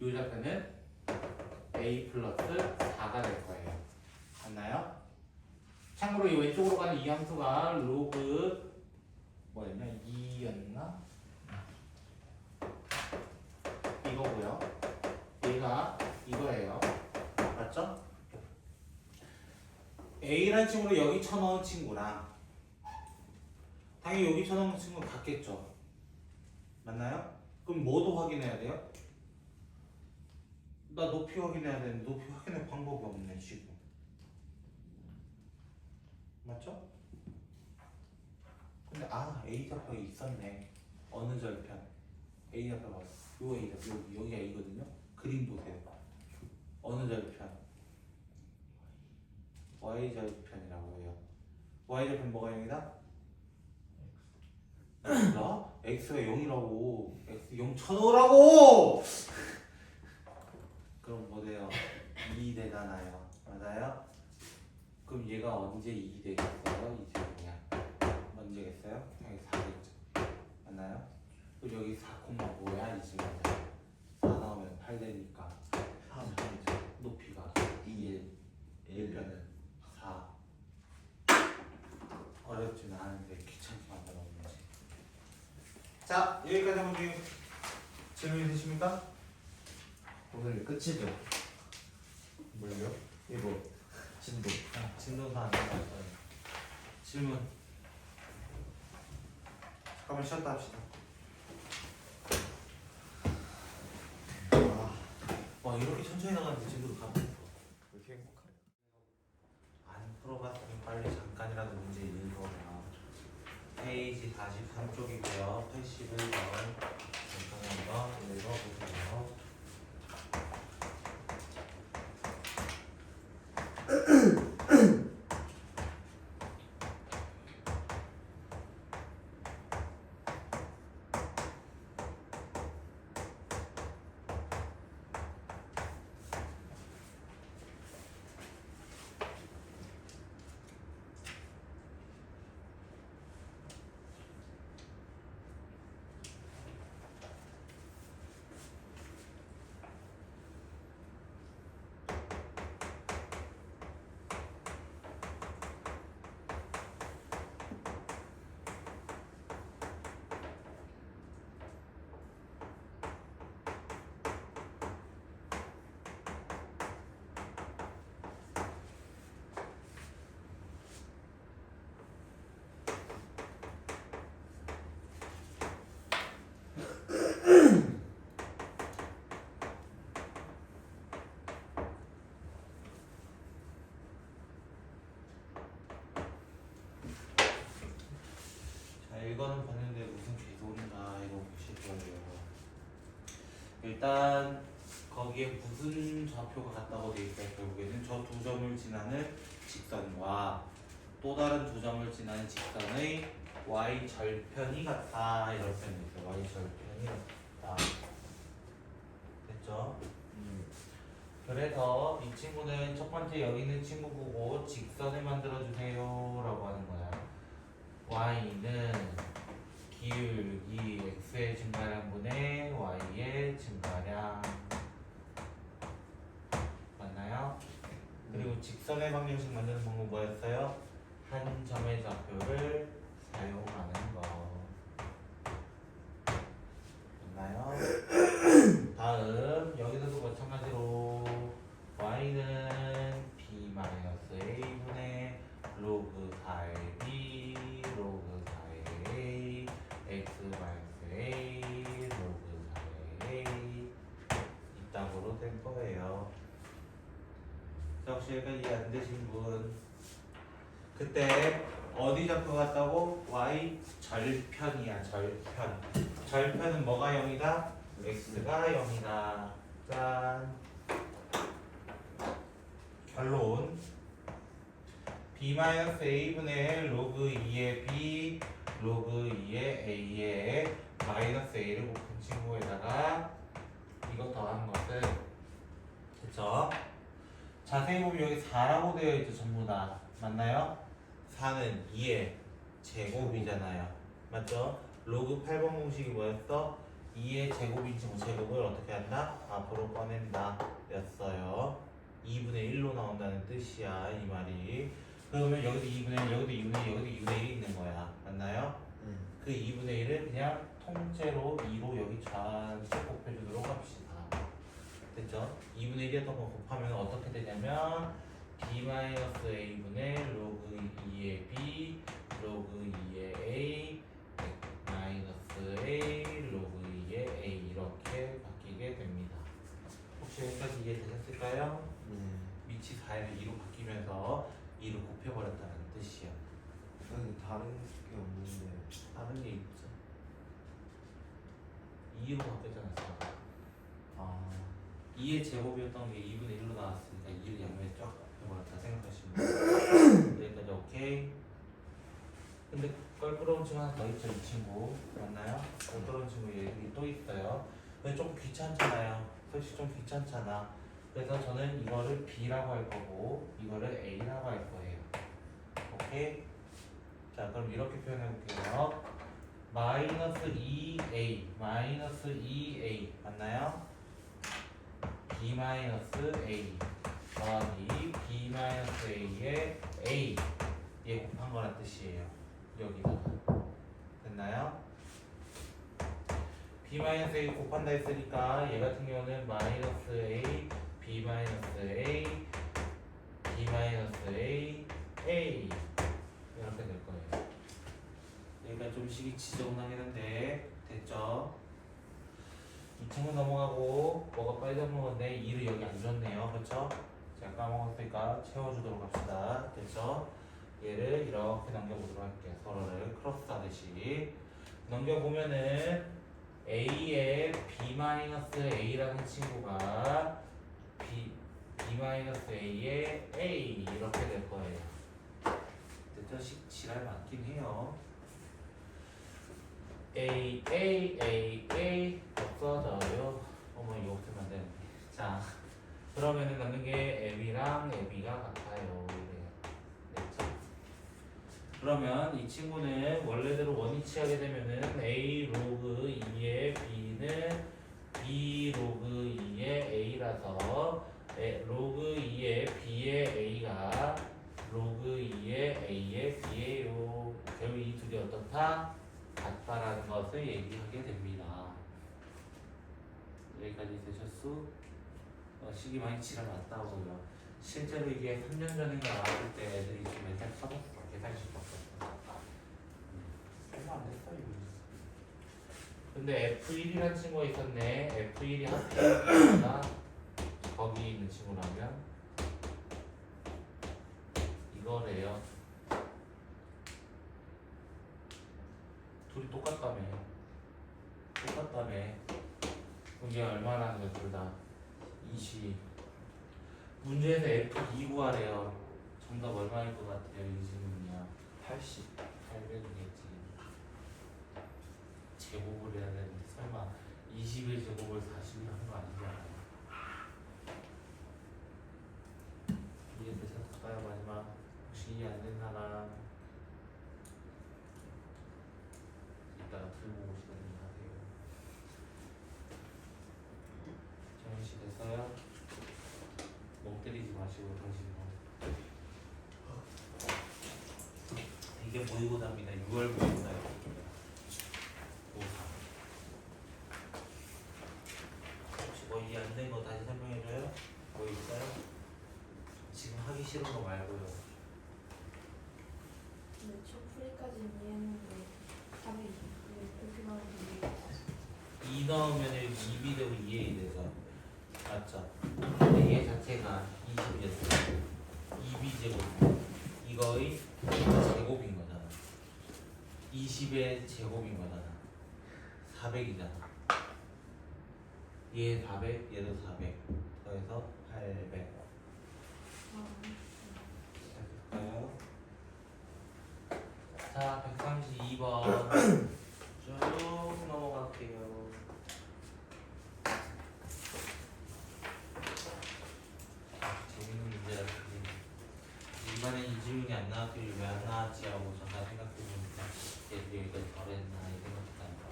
요 좌표는 a 플러스 4가 될 거예요. 맞나요? 참고로 이 왼쪽으로 가는 이 함수가 로그 뭐였냐? 2였나? 이거고요. 얘가 이거예요. 맞죠? A라는 친구를 여기 쳐넣은 친구랑 당연히 여기 쳐넣은 친구는 같겠죠. 맞나요? 그럼 뭐도 확인해야 돼요? 나 높이 확인해야 되는데 높이 확인할 방법이 없네 지금. 맞죠? 근데 A 좌표가 있었네. 어느 절편? A 좌표가 요 A 좌표 여기가 A거든요. 그림 보세요. 어느 절편? Y 절편이라고 해요. Y 절편 뭐가 0이다? 나? X가 0이라고. X 0 쳐넣으라고! 그럼 뭐 돼요? 2 되잖아요. 맞아요? 그럼 얘가 언제 2 되겠어요? 이제 그냥 언제겠어요? 당연히 4겠죠. 맞나요? 그럼 여기 4, 뭐야? 이제 4 나오면 8 되니까 3이죠. 높이가 2, 1편은 4. 어렵지는 않은데 귀찮게 만들어 놓은 거지. 자, 여기까지 한번 질문 있으십니까? 오늘 끝이죠. 뭘요? 이거 진도. 진도사 안 나왔어요. 질문. 잠깐만 쉬었다 합시다. 와 이렇게 천천히 나가는데 진도를 가면 왜 이렇게 행복하냐? 안 풀어봤으면 빨리 잠깐이라도 문제 읽어라. 페이지 43쪽이고요. 81번 잠깐만 읽어보세요. 이거는 봤는데 무슨 개소리인가 이거 보실 거예요. 일단 거기에 무슨 좌표가 같다고 돼 있어요. 결국에는 저 두 점을 지나는 직선과 또 다른 두 점을 지나는 직선의 y 절편이 같다 이런 표현이 있어요. y 절편이 같다. 됐죠? 그래서 이 친구는 첫 번째 여기 있는 친구 보고 직선을 만들어 주세요라고 하는 거야. y는 기울기 x의 증가량분의 y의 증가량 맞나요? 그리고 직선의 방정식 만드는 방법 뭐였어요? 한 점의 좌표를 사용하는 거 맞나요? 다음 여기서도 마찬가지로 y는 b-a분의 로그 4ab 로그 4a x-a 로그 4a 이따구로 된 거예요. 혹시 여기까지 이해 안 되신 분 그때 어디 좌표 같다고? y 절편이야. 절편. 절편은 뭐가 0이다? x가 0이다. 짠. 결론 b-a분의 로그 2의 b 로그 2의 a에 마이너스 a를 곱한 친구에다가 이거 더한 것은 그쵸? 자세히 보면 여기 4라고 되어 있죠. 전부 다 맞나요? 4는 2의 제곱이잖아요. 맞죠? 로그 8번 공식이 뭐였어? 2의 제곱인 친구 제곱을 어떻게 한다? 앞으로 꺼낸다 였어요. 2분의 1로 나온다는 뜻이야 이 말이. 그러면 여기도 2분의 1 여기도 2분의 1 여기도 2분의 1이 있는 거야. 맞나요? 그 2분의 1을 그냥 통째로 2로 여기 전체 곱해주도록 합시다. 됐죠? 2분의 1이었던 거 곱하면 어떻게 되냐면 b-a분의 로그 2의 b 로그 2의 a 마이너스 a 로그 2의 a 이렇게 바뀌게 됩니다. 혹시 여기까지 이해되셨을까요? 밑이 4에서 2로 바뀌면서 2를 곱해버렸다는 뜻이야. 여기 다른 게 없는데. 다른 게 있죠. 2로 바뀌었잖아. 4가. 아 2의 제곱이었던 게 2분의 1로 나왔으니까 2를 양면에 쫙 곱해버렸다 생각하시면 돼요. 여기까지 오케이. 근데 껄끄러운 친구 하나 더 있죠. 이 친구 맞나요? 껄끄러운 친구 얘들이 또 있어요. 근데 좀 귀찮잖아요. 솔직히 좀 귀찮잖아. 그래서 저는 이거를 B라고 할 거고 이거를 A라고 할 거예요. 오케이? 자 그럼 이렇게 표현해 볼게요. 마이너스 2A 마이너스 2A 맞나요? B 마이너스 A 더하기 B 마이너스 A의 A 얘 곱한 거란 뜻이에요. 여기다가 됐나요? B 마이너스 A 곱한다 했으니까 얘 같은 경우는 마이너스 A B 마이너스 A B 마이너스 A A 이렇게 될 거예요. 여기가 좀 식이 지저분하긴 됐죠? 이 친구 넘어가고 뭐가 빠져먹었네 2를 여기 안 줬네요. 그렇죠? 제가 까먹었으니까 채워주도록 합시다. 됐죠? 얘를 이렇게 넘겨보도록 할게요. 서로를 크로스 하듯이 넘겨보면은 A의 B-A라는 친구가 B-A의 A 이렇게 될 거예요. 됐죠? 식 지랄 맞긴 해요. A 없어져요. 어머 이거 없으면 안 되는데. 자 그러면은 남는 게 Ab이랑 AB가 같아요. 이래요. 됐죠? 그러면 이 친구는 원래대로 원위치하게 되면은 A 로그 2의 B는 B 로그 2의 A라서 로그 2의 B의 A가 로그 2의 A의 B예요. 결국 이 둘이 어떻다? 같다라는 것을 얘기하게 됩니다. 여기까지 되셨수? 식이 많이 지랄 맞다고요. 실제로 이게 3년 전인가 나왔을 때 애들이 좀 멘탈 터졌어. 계산식 바꿨어. 얼마 안 됐어 이거. 근데 F1이라는 친구가 있었네. F1이 하필이다 거기 있는 친구라면 이거래요. 둘이 똑같다며. 그럼 얘 얼마나 하는 거야 둘 다? 20. 문제에서 F2 구하래요. 정답 얼마일 것 같아요? 이 질문이야. 80. 800이겠지. 제곱을 해야 되는데 설마 20의 제곱을 40을 한 거 아니잖아. 이해되셨을까요? 마지막 혹시 이해 안 된 사람 이따가 들고 오시든지 하세요. 정현 씨 됐어요? 멍 때리지 마시고 당신 뭐. 이게 모의고사입니다. 6월 모의고사예요. 혹시 뭐 이해 안 된 거 다시 설명해줘요? 뭐 있어요? 지금 하기 싫은 거 말고요. 근데 초풀이까지는 이해했는데 답이 왜 그렇게 나오는지 2 넣으면 2b 되고 2a 돼서 맞죠? 근데 얘 자체가 20이었어요. 2b 제곱 이거의 제곱인 거잖아. 20의 제곱인 거잖아. 400이잖아. 얘 400, 얘도 400 더해서 800 시작할까요? 자, 132번 쭉 넘어갈게요. 재밌는 문제라 그지. 이번엔 이 질문이 안 나왔길래 왜 안 나왔지 하고 잠깐 생각해보니까 얘도 여기까지 덜했나 이 생각도 나니까.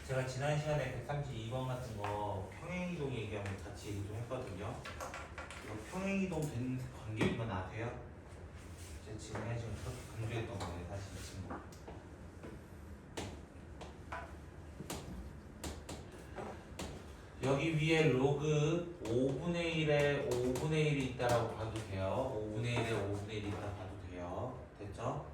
제가 지난 시간에 132번 같은 거 평행이동 얘기하면 같이 얘기 좀 했거든요. 이거 평행이동 된 관계인 건 아세요? 제가 지난해 지금 그렇게 강조했던 거예요, 사실 이 친구. 여기 위에 로그 5분의 1에 5분의 1이 있다라고 봐도 돼요. 5분의 1에 5분의 1이 있다 봐도 돼요. 됐죠?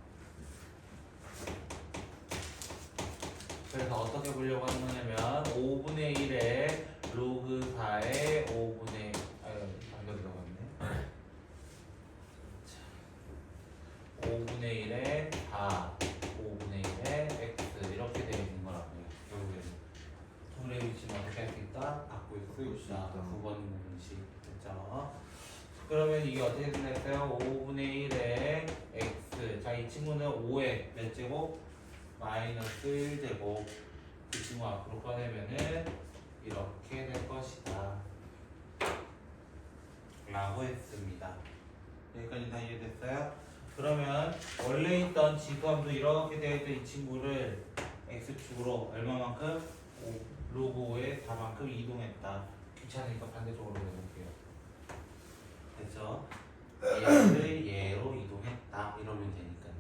그래서 어떻게 보려고 하는 거냐면 5분의 1에 로그 4에 5분의 방금 들어갔네. 5분의 1에 4, 5분의 1에 x 이렇게 되어 있는 거라고요. 결국에는 둘의 위치는 어떻게 할 수 있다? 바꿀 수 있다. 9번 공식 됐죠? 그러면 이게 어떻게 생겼어요? 5분의 1에 x 자, 이 친구는 5에 몇 제곱? 마이너스 1제곱 그 친구 앞으로 꺼내면은 이렇게 될 것이다 라고 했습니다. 여기까지 다 이해됐어요? 그러면 원래 있던 지수함도 이렇게 되어 있던 이 친구를 x축으로 얼마만큼? 로그 5에 4만큼 이동했다. 귀찮으니까 반대쪽으로 해볼게요. 됐죠? 얘를 얘로 이동했다 이러면 되니까요.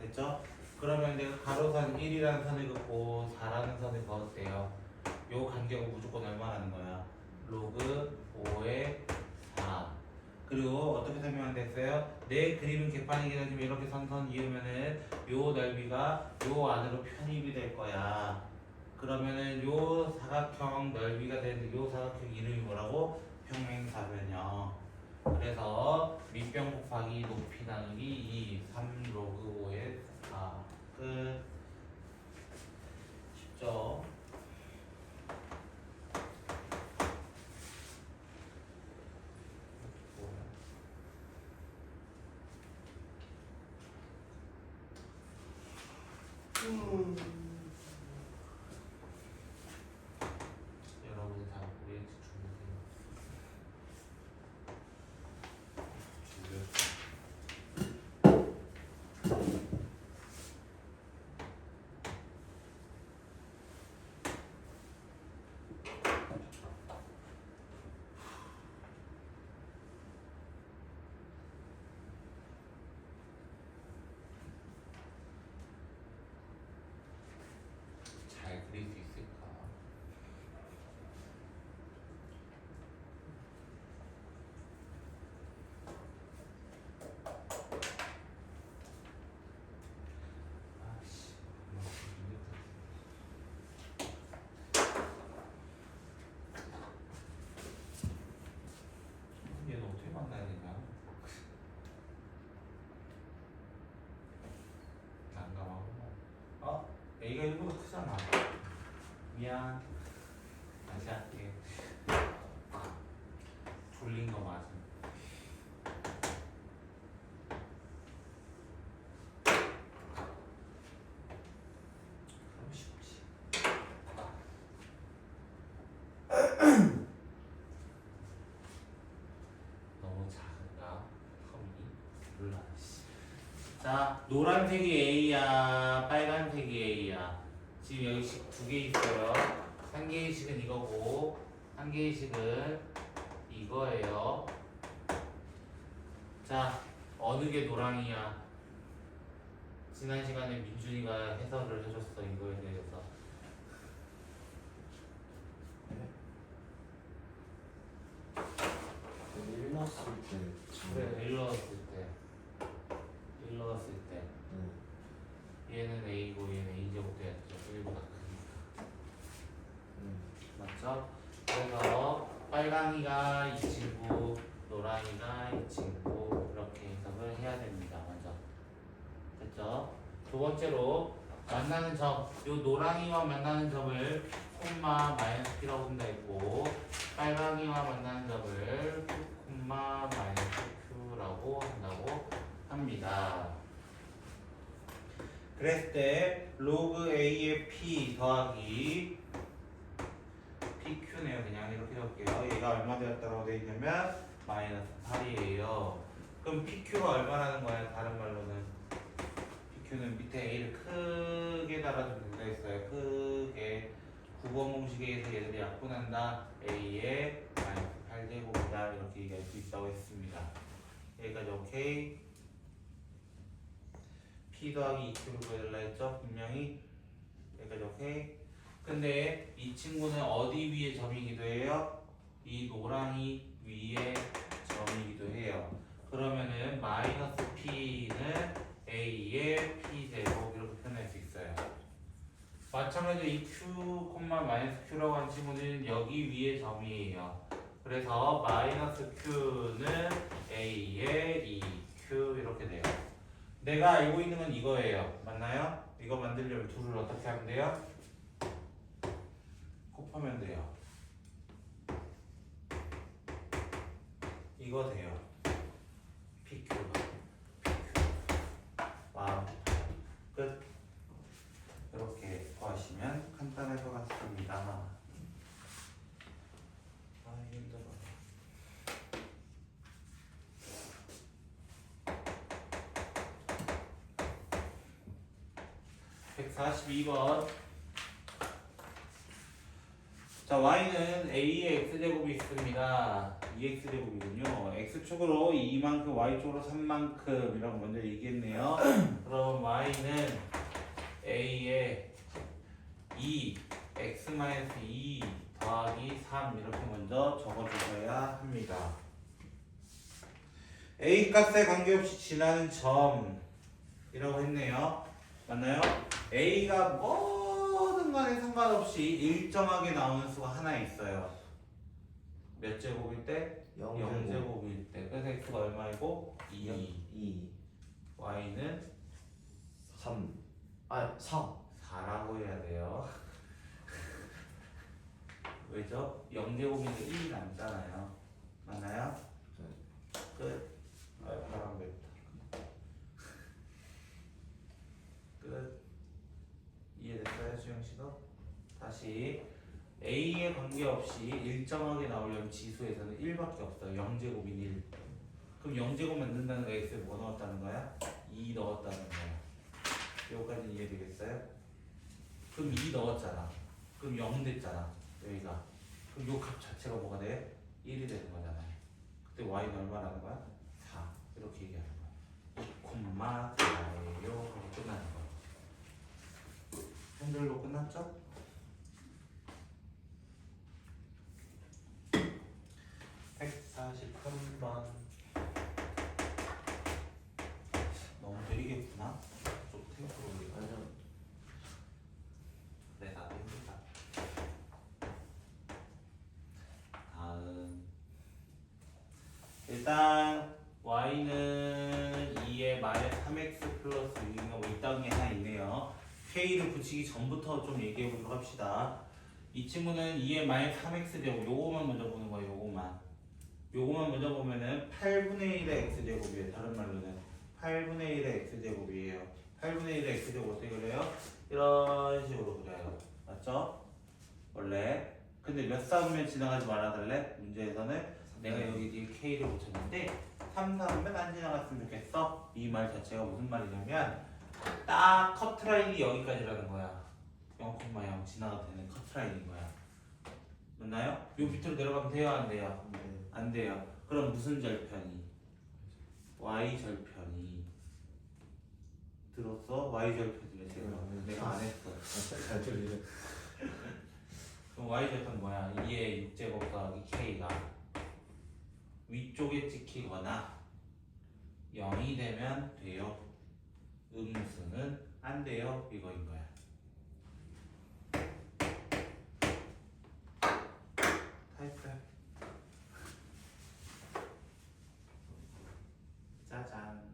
됐죠? 그러면 내가 가로선 1이라는 선을 긋고 4라는 선을 그었대요. 요 간격은 무조건 얼마라는 거야? 로그 5에 4. 그리고 어떻게 설명하면 됐어요? 내 그림은 개판이긴 하지만 이렇게 선선 이으면은 요 넓이가 요 안으로 편입이 될 거야. 그러면은 요 사각형 넓이가 되는데 요 사각형 이름이 뭐라고? 평행사변형. 그래서 밑변 곱하기 높이 나누기 2, 3 로그 5에 4. 끝. 쉽죠? 여러분이 다 우리한테 주무세요. 잘 그릴 수 있을까? 아씨, 얘는 어떻게 만나야 되냐? 난감하구나. A가 1보다 크잖아. 미안. 다시 할게. 졸리 노란색이 A야, 빨간색이 A야. 지금 여기 식 두 개 있어요. 한 개의 식은 이거고, 한 개의 식은 이거예요. 자, 어느 게 노랑이야? 지난 시간에 민준이가 해설을 해줬어, 이거에 대해서. 일 넣었을 때 그래, 1 넣었을 때. 1 넣었을 때. 얘는 A고 얘는 A제곱 되었죠. 1보다 크니까. 맞죠? 그래서 빨강이가 이 친구, 노랑이가 이 친구 이렇게 해석을 해야 됩니다. 먼저. 됐죠? 두 번째로 만나는 점, 요 노랑이와 만나는 점을 콤마 마이너스 P라고 한다 했고 빨강이와 만나는 점을 콤마 마이너스 Q라고 한다고 합니다. 그랬을 때 로그 A의 P 더하기 PQ네요. 그냥 이렇게 적을게요. 얘가 얼마 되었다고 되어 있냐면 마이너스 8이에요. 그럼 PQ가 얼마라는 거예요? 다른 말로는 PQ는 밑에 A를 크게 달아주면 되어 있어요. 크게 9번 공식에서 얘들이 약분한다. A의 마이너스 8제곱이다. 이렇게 얘기할 수 있다고 했습니다. 여기까지 오케이. P 더하기 2Q를 구해달라 했죠? 분명히 여기까지 오케이. 근데 이 친구는 어디 위에 점이기도 해요? 이 노랑이 위에 점이기도 해요. 그러면은 마이너스 P는 A의 P제곱 이렇게 표현할 수 있어요. 마찬가지로 이 Q, 마이너스 Q라고 하는 친구는 여기 위에 점이에요. 그래서 마이너스 Q는 A의 2Q 이렇게 돼요. 내가 알고 있는 건 이거예요. 맞나요? 이거 만들려면 둘을 어떻게 하면 돼요? 곱하면 돼요. 이거 돼요. PQ가. 와우. 끝. 이렇게 구하시면 간단할 것 같습니다. 아, 힘들어. (142번) 자, y는 a의 x제곱이 있습니다. 2x제곱이군요. x축으로 2만큼, y축으로 3만큼 이라고 먼저 얘기했네요. 그럼 y는 a의 2, x-2 더하기 3 이렇게 먼저 적어주셔야 합니다. a 값에 관계없이 지나는 점이라고 했네요. 맞나요? a가 뭐든 간에 상관없이 일정하게 나오는 수가 하나 있어요. 몇 제곱일 때? 0제곱일 때. 그래서 x가 얼마이고? 2. y는 3. 아, 4. 4라고 해야 돼요. 왜죠? 0제곱인데 1이 남잖아요. 맞나요? 네. 끝. 아유, 바람 맵다. 끝. 이해됐어요, 수영씨도? 다시 A에 관계없이 일정하게 나오려면 지수에서는 1밖에 없어요. 0제곱인 1. 그럼 0제곱 만든다는 거 x에 뭐 넣었다는 거야? 2 넣었다는 거야. 여기까지 이해되겠어요? 그럼 2 넣었잖아. 그럼 0 됐잖아. 여기가. 그럼 요 값 자체가 뭐가 돼? 1이 되는 거잖아요. 그때 y는 얼마라는 거야? 4. 이렇게 얘기하는 거야. 2,4예요. 하고 끝나는 거야. 한글로 끝났죠? (143번) 너무 느리겠구나. 좀 템포로 올리고. 아니요. 네, 다 됩니다. 다음. 일단 y는 2에 마이너스 3x 플러스 6인가 이 땅에 하나 있네요. k를 붙이기 전부터 좀 얘기해 보도록 합시다. 이 친구는 2에 마이너스 3x 제곱, 요거만 먼저 보는 거예요. 요거만 먼저 보면은 8분의 1의 x제곱이에요. 다른 말로는 8분의 1의 x제곱이에요. 8분의 1의 x제곱 어떻게 그래요? 이런 식으로 그려요. 맞죠? 원래. 근데 몇 사분면 지나가지 말아달래? 문제에서는 내가 여기 뒤에 k를 붙였는데 3, 4분면 안 지나갔으면 좋겠어. 이 말 자체가 무슨 말이냐면 딱 커트라인이 여기까지라는 거야. 0,0 지나가도 되는 커트라인인 거야. 맞나요? 요 밑으로 내려가면 돼요? 안 돼요? 네. 안 돼요. 그럼 무슨 절편이? y 절편이 들었어? y 절편이래 제가. 내가 안 했어. 잘 들리네. 그럼 y 절편 뭐야? 2의 6제곱 더하기 k가 위쪽에 찍히거나 0이 되면 돼요. 음수는 안 돼요. 이거인 거야. 다 했어요. 짜잔.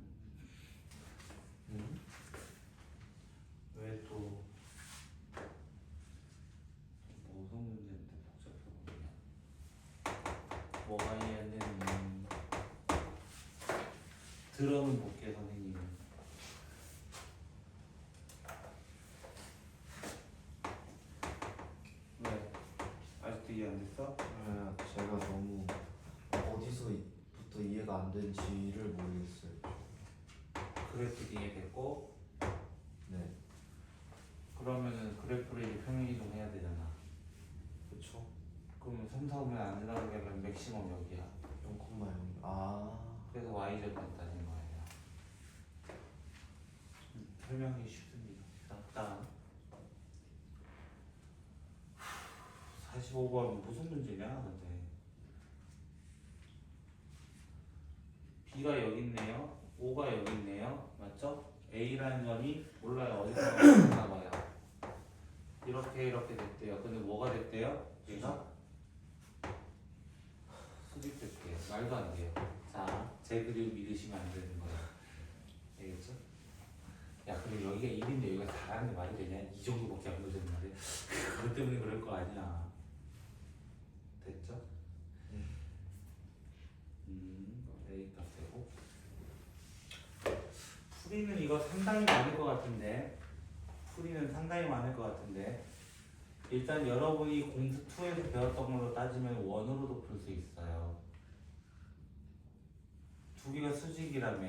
왜 또 무슨 문제인데 복잡해 보이냐? 뭐가 이해 안 되는? 들어는 볼게 선생님. 왜? 아직도 이해 안 됐어? 제가 너무 어디서부터 이해가 안 된지를 모르겠어요. 그래프 이해됐고 네. 그러면은 그래프를 이제 평행이동 해야 되잖아. 그쵸? 그러면 3, 4, 5면 안 들어가게 하면 맥시멈 여기야. 0,0. 아. 그래서 y절편 따진 거예요. 설명이 쉽습니다. 다음 45번 무슨 문제냐 근데 b가 여기 있네요. 5가 여기 있네요. 맞죠? a라는 점이 몰라요. 어디서 나와요. 이렇게 됐대요. 근데 뭐가 됐대요? 얘가 수직됐대요. 말도 안 돼요. 자, 제 그림 믿으시면 안 되는 거예요. 알겠죠? 야, 그리고 여기가 1인데 여기가 4라는 게 말이 되냐? 이 정도밖에 안 보여주는 말이야. 그것 때문에 그럴 거 아니야. 됐죠? A 값 되고 풀이는 이거 상당히 많을 것 같은데 일단 여러분이 공수 2에서 배웠던 걸로 따지면 원으로도 풀 수 있어요. 두 개가 수직이라며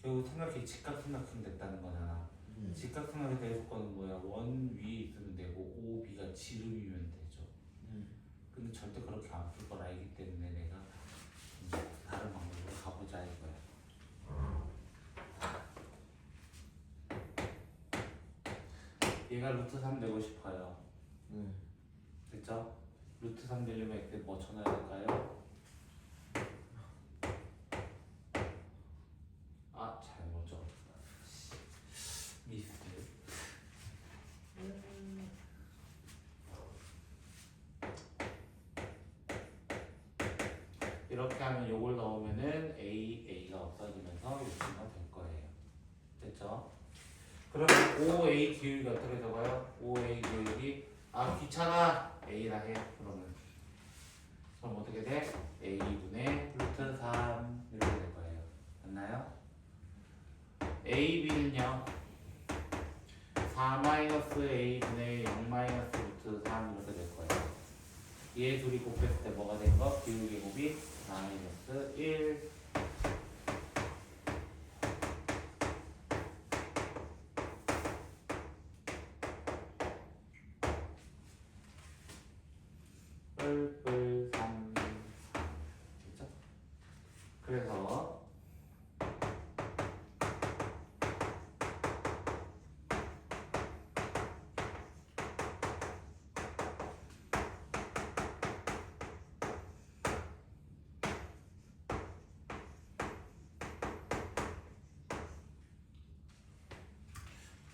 결국 삼각형이 직각삼각형 됐다는 거잖아. 직각삼각형 대해서 거는 뭐야? 원 위에 있으면 되고 OB가 지름이면 되죠. 근데 절대 그렇게 안 풀 걸 알기 때문에 내가 다른 방법으로 가보자 이거야. 얘가 루트 3 되고 싶어요. 됐죠? 루트 3 되려면 이때 뭐 쳐놔야 될까요? 아 잘못 적었다. 미스. 이렇게 하면 요걸 넣으면은 A가 없어지면서 이렇게가 될 거예요. 됐죠? 그러면 OA 기울기 어떻게 적어요? OA 기울기 아 귀찮아 A라 해. 그럼 어떻게 돼? A분의 루트 3 이렇게 될 거예요. 맞나요? AB는요 4-A분의 0-루트 3 이렇게 될 거예요. 얘 둘이 곱했을 때 뭐가 된 거? 기울기 곱이 마이너스 1 뿔뿔 3 됐죠? 그래서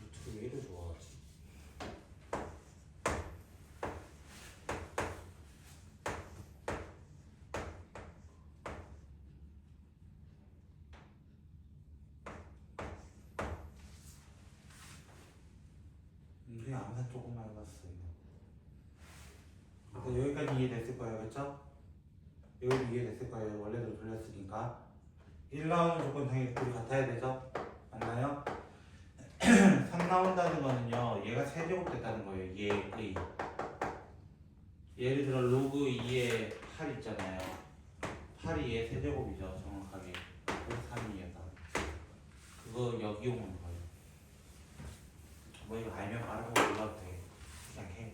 루트를 왜 이렇게 좋아하지? 이게 암산 조금만 해봤어요. 그래서 여기까지 이해됐을 거예요, 그렇죠? 여기도 이해됐을 거예요. 원래대로 돌렸으니까 1 나오는 조건 당연히 둘이 같아야 되죠? 맞나요? 3 나온다는 거는요 얘가 세제곱 됐다는 거예요. 얘의 예를 들어 로그 2의 8 있잖아요. 8이 얘 세제곱이죠 정확하게. 그래서 3이에요. 이거 여기 오는 거예요. 뭐 이거 알면 알아보고 몰라도 돼. 그냥 해.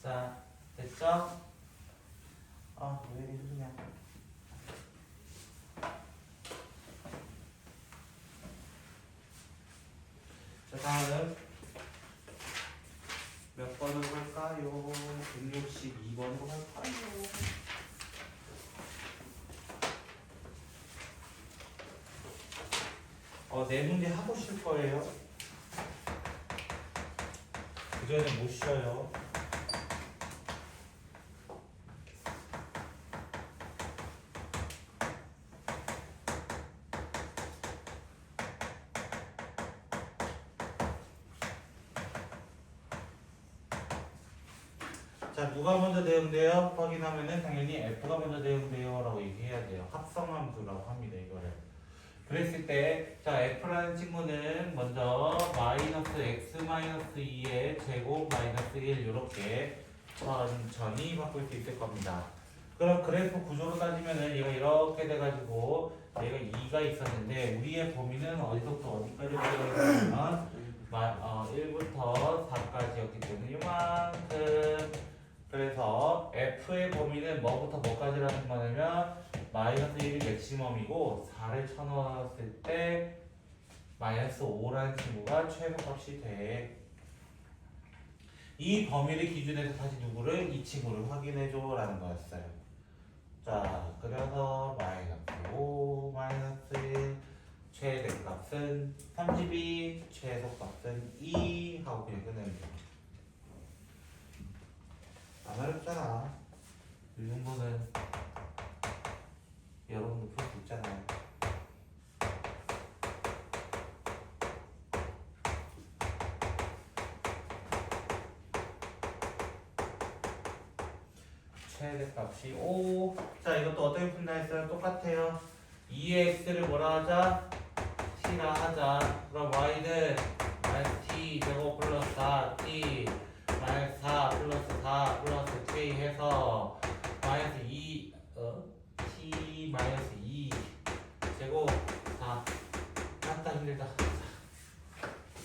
자, 됐죠? 왜 이리 흐르냐? 자, 다음 몇 번으로 갈까요? 162번으로 갈까요? 네 문제 하고 쉴 거예요. 그 전에 못 쉬어요. 자, 누가 먼저 대응돼요? 확인하면은 당연히 F가 먼저 대응돼요 라고 얘기해야 돼요. 합성함수라고 합니다, 이거를. 그랬을 때, 자, F라는 친구는 먼저 마이너스 X 마이너스 2의 제곱 마이너스 1 이렇게 천천히 바꿀 수 있을 겁니다. 그럼 그래프 구조로 따지면은 얘가 이렇게 돼가지고 얘가 2가 있었는데 우리의 범위는 어디서부터 어디까지 되냐면 1부터 4까지였기 때문에 이만큼. 그래서 F의 범위는 뭐부터 뭐까지라는 거냐면 마이너스 1이 맥시멈이고 4를 쳐넣었을 때 마이너스 5라는 친구가 최고값이 돼. 이 범위를 기준해서 다시 누구를? 이 친구를 확인해줘 라는 거였어요. 자, 그래서 마이너스 5, 마이너스 1, 최대값은 32, 최소값은 2 하고 그냥 끝내면 돼요. 안 어렵잖아. 이 정도는 여러분도 풀 수 있잖아요. 최대값이 5. 자, 이것도 어떻게 푼다 했어요? 똑같아요. 2의 x를 뭐라 하자? t라 하자. 그럼 y는 마이너스 t 제곱 플러스 4t 마이너스 4 플러스 4 플러스 k 해서 마이너스 2 t 마이너스 2 제곱 4. 깜다 힘들다.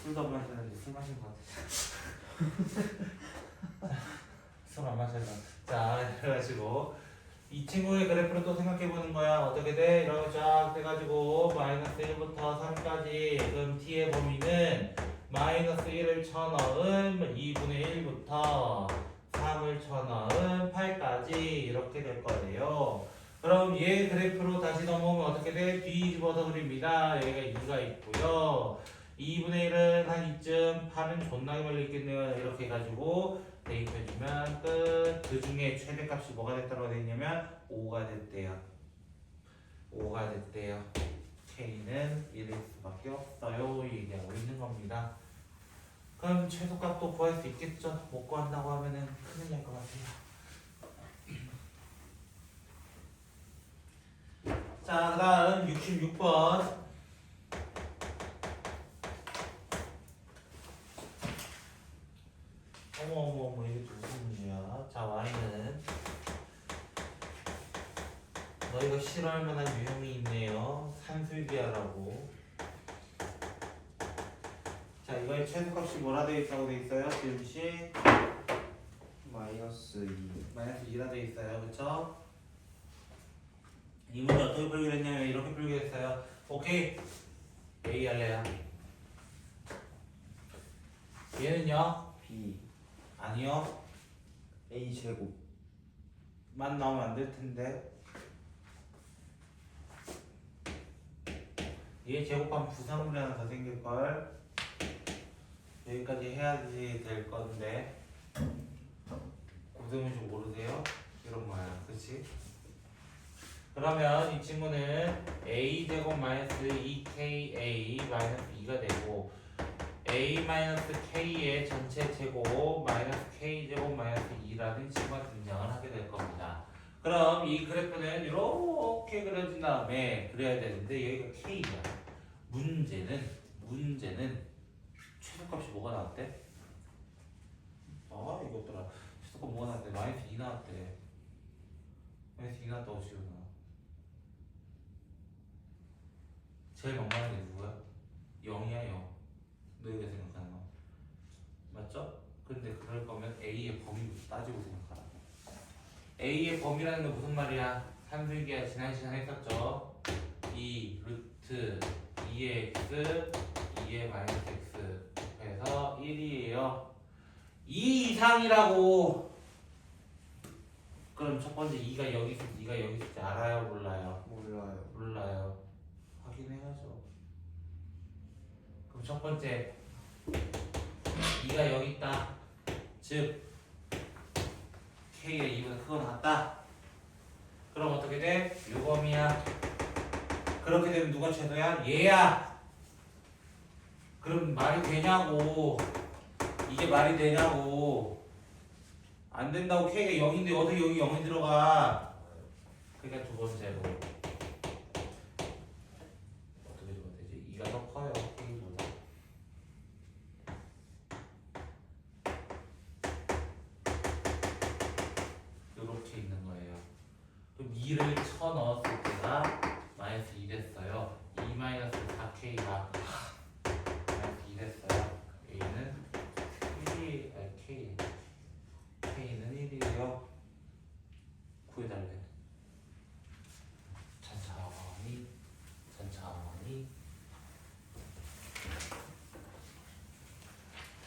술도 안 마셨는데 술 마신 것 같아. 술 안 마셨나? 자, 그래가지고 이 친구의 그래프를 또 생각해 보는 거야. 어떻게 돼? 이렇게 쫙 돼가지고 마이너스 1부터 3까지. 그럼 t의 범위는 마이너스 1을 쳐넣은 2분의 1부터 3을 쳐넣은 8까지 이렇게 될 거예요. 그럼 얘 그래프로 다시 넘어오면 어떻게 돼? 뒤집어서 그립니다. 여기가 2가 있고요. 2분의 1은 한 이쯤, 8은 존나게 멀리 있겠네요. 이렇게 해가지고 대입해주면 끝. 그 중에 최대값이 뭐가 됐다고 되냐면 5가 됐대요. 5가 됐대요. K는 1일 수밖에 없어요. 얘기하고 있는 겁니다. 그럼 최소값도 구할 수 있겠죠? 못 구한다고 하면은 큰일 날 것 같아요. 자, 그 다음 66번. 어머, 이게 무슨 문제야? 자, Y는 너희가 싫어할 만한 유형이 있네요. 산술기하라고. 자, 이거의 최소값이 뭐라 되어 있다고 되어 있어요? 지금씨 마이너스 2. 마이너스 2라 되어 있어요. 그쵸? 이 문제 어떻게 풀기로 했냐면 이렇게 풀기로 했어요. 오케이. A 할래요. 얘는요? B. 아니요. A 제곱. 만 나오면 안 될 텐데. 얘 제곱하면 부산물이 하나 더 생길걸. 여기까지 해야지 될 건데. 고생은 좀 모르세요? 이런 거야. 그치? 그러면 이 친구는 a 제곱 마이너스 2ka 마이너스 2가 되고 a 마이너스 k의 전체 제곱 마이너스 k 제곱 마이너스 2라는 친구가 등장을 하게 될 겁니다. 그럼 이 그래프는 이렇게 그려진 다음에 그려야 되는데 여기가 k야. 문제는 최소값이 뭐가 나왔대? 이것더라. 최소값 뭐가 나왔대? 마이너스 2 나왔대. 마이너스 2 나왔다고 지우나. 제일 만만한 게 누구야? 0이야 0. 너희가 생각하는 거 맞죠? 근데 그럴 거면 A의 범위부터 따지고 생각하라. A의 범위라는 건 무슨 말이야? 산술기야 지난 시간에 했었죠. 2 루트 2의 x 2의 마이너스 x 해서 1이에요. 2 이상이라고. 그럼 첫 번째 2가 여기 있을 때 2가 여기 있을 때 알아요? 몰라요? 몰라요. 몰라요. 확인해야죠. 그럼 첫 번째 2가 여기 있다. 즉 K의 2보다 크거나 같다. 그럼 어떻게 돼? 유범이야. 그렇게 되면 누가 최소야? 얘야. 그럼 말이 되냐고. 이게 말이 되냐고. 안 된다고. K가 0인데 어떻게 여기 0이 들어가? 그러니까 두 번째로 어떻게 되면 되지? 2가 더 커요. K보다. 이렇게 있는 거예요. 그럼 2를 쳐 넣었을 때가 마이너스 2 됐어요. 2 마이너스 4K가 마이너스 2 됐어요. A는 1이 K는 1이에요. 구해달래. 천천히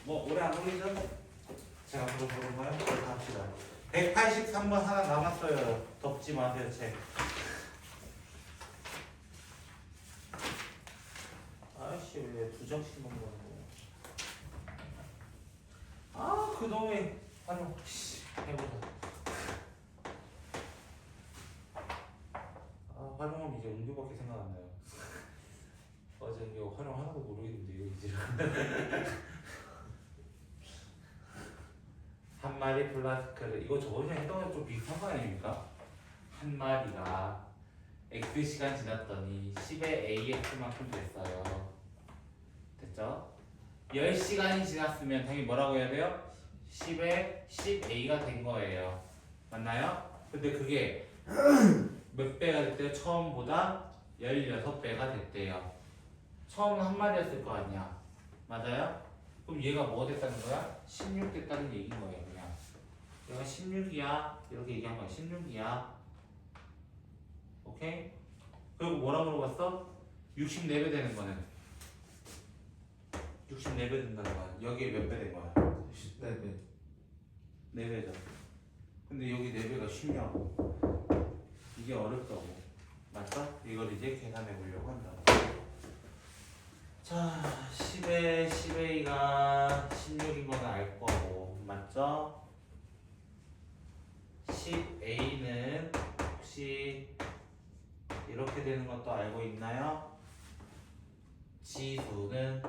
뭐 오래 안 걸리죠? 제가 물어보는 거요? 갑시다. 183번 하나 남았어요. 덮지 마세요, 책. 아이씨, 왜 두 장씩 먹는 거야? 아, 그놈의 활용. 해보자. 아, 활용하면 이제 은규밖에 생각 안 나요. 어제 이거 활용 하나도 모르겠는데, 이거 이제. 한 마리 플라스크를 이거 저번에 했던 거랑 좀 비슷한 거 아닙니까? 한 마리가 x 시간 지났더니 10의 ax만큼 됐어요. 됐죠? 10시간이 지났으면 당연히 뭐라고 해야 돼요? 10의 10a가 된 거예요. 맞나요? 근데 그게 몇 배가 됐대요? 처음보다 16배가 됐대요. 처음은 한 마리였을 거 아니야. 맞아요? 그럼 얘가 뭐 됐다는 거야? 16 됐다는 얘기인 거예요. 그냥 얘가 16이야 이렇게 얘기한 거야. 16이야. 오케이? 그리고 뭐라 물어봤어? 64배 되는 거는 64배 된다는 거야. 여기에 몇 배 된 거야? 14배. 4배죠. 근데 여기 4배가 쉽냐고. 이게 어렵다고. 맞죠? 이걸 이제 계산해 보려고 한다. 자, 10의 10a가 16인 건 알 거고, 맞죠? 10a는 혹시 이렇게 되는 것도 알고 있나요? 지수는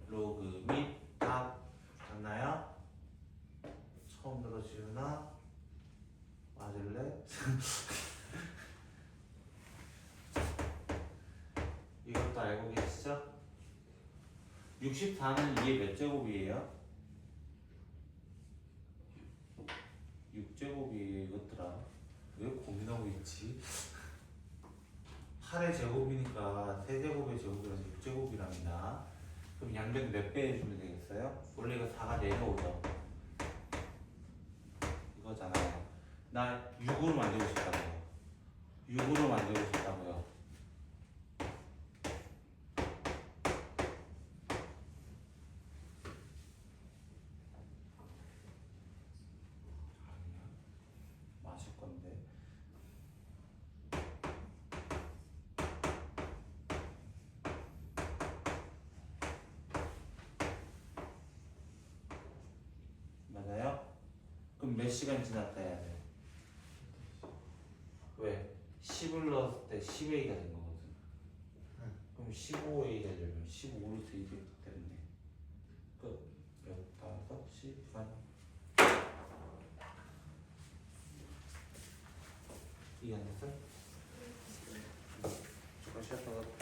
로그 및 합. 맞나요? 처음 들어 지우나? 맞을래? 이것도 알고 계시죠? 64는 2의 몇 제곱이에요? 6제곱이에요 이것들아. 왜 고민하고 있지? 8의 제곱이니까 3제곱의 제곱이라서 6제곱이랍니다. 그럼 양변 몇 배 해주면 되겠어요? 원래 이거 4가 내려오죠? 이거잖아요. 나 6으로 만들고 싶다고요. 6으로 만들고 싶다고요. 아니야. 마실 건데. 맞아요? 그럼 몇 시간 지났다 해야 돼? 왜? 10을 넣었을 때 10A가 된 거거든. 그럼 15A가 되면 15루트 2이 되겠네. 끝. 몇, 5, 10, 3. 이해 안 됐어? 잠깐 쉬었다가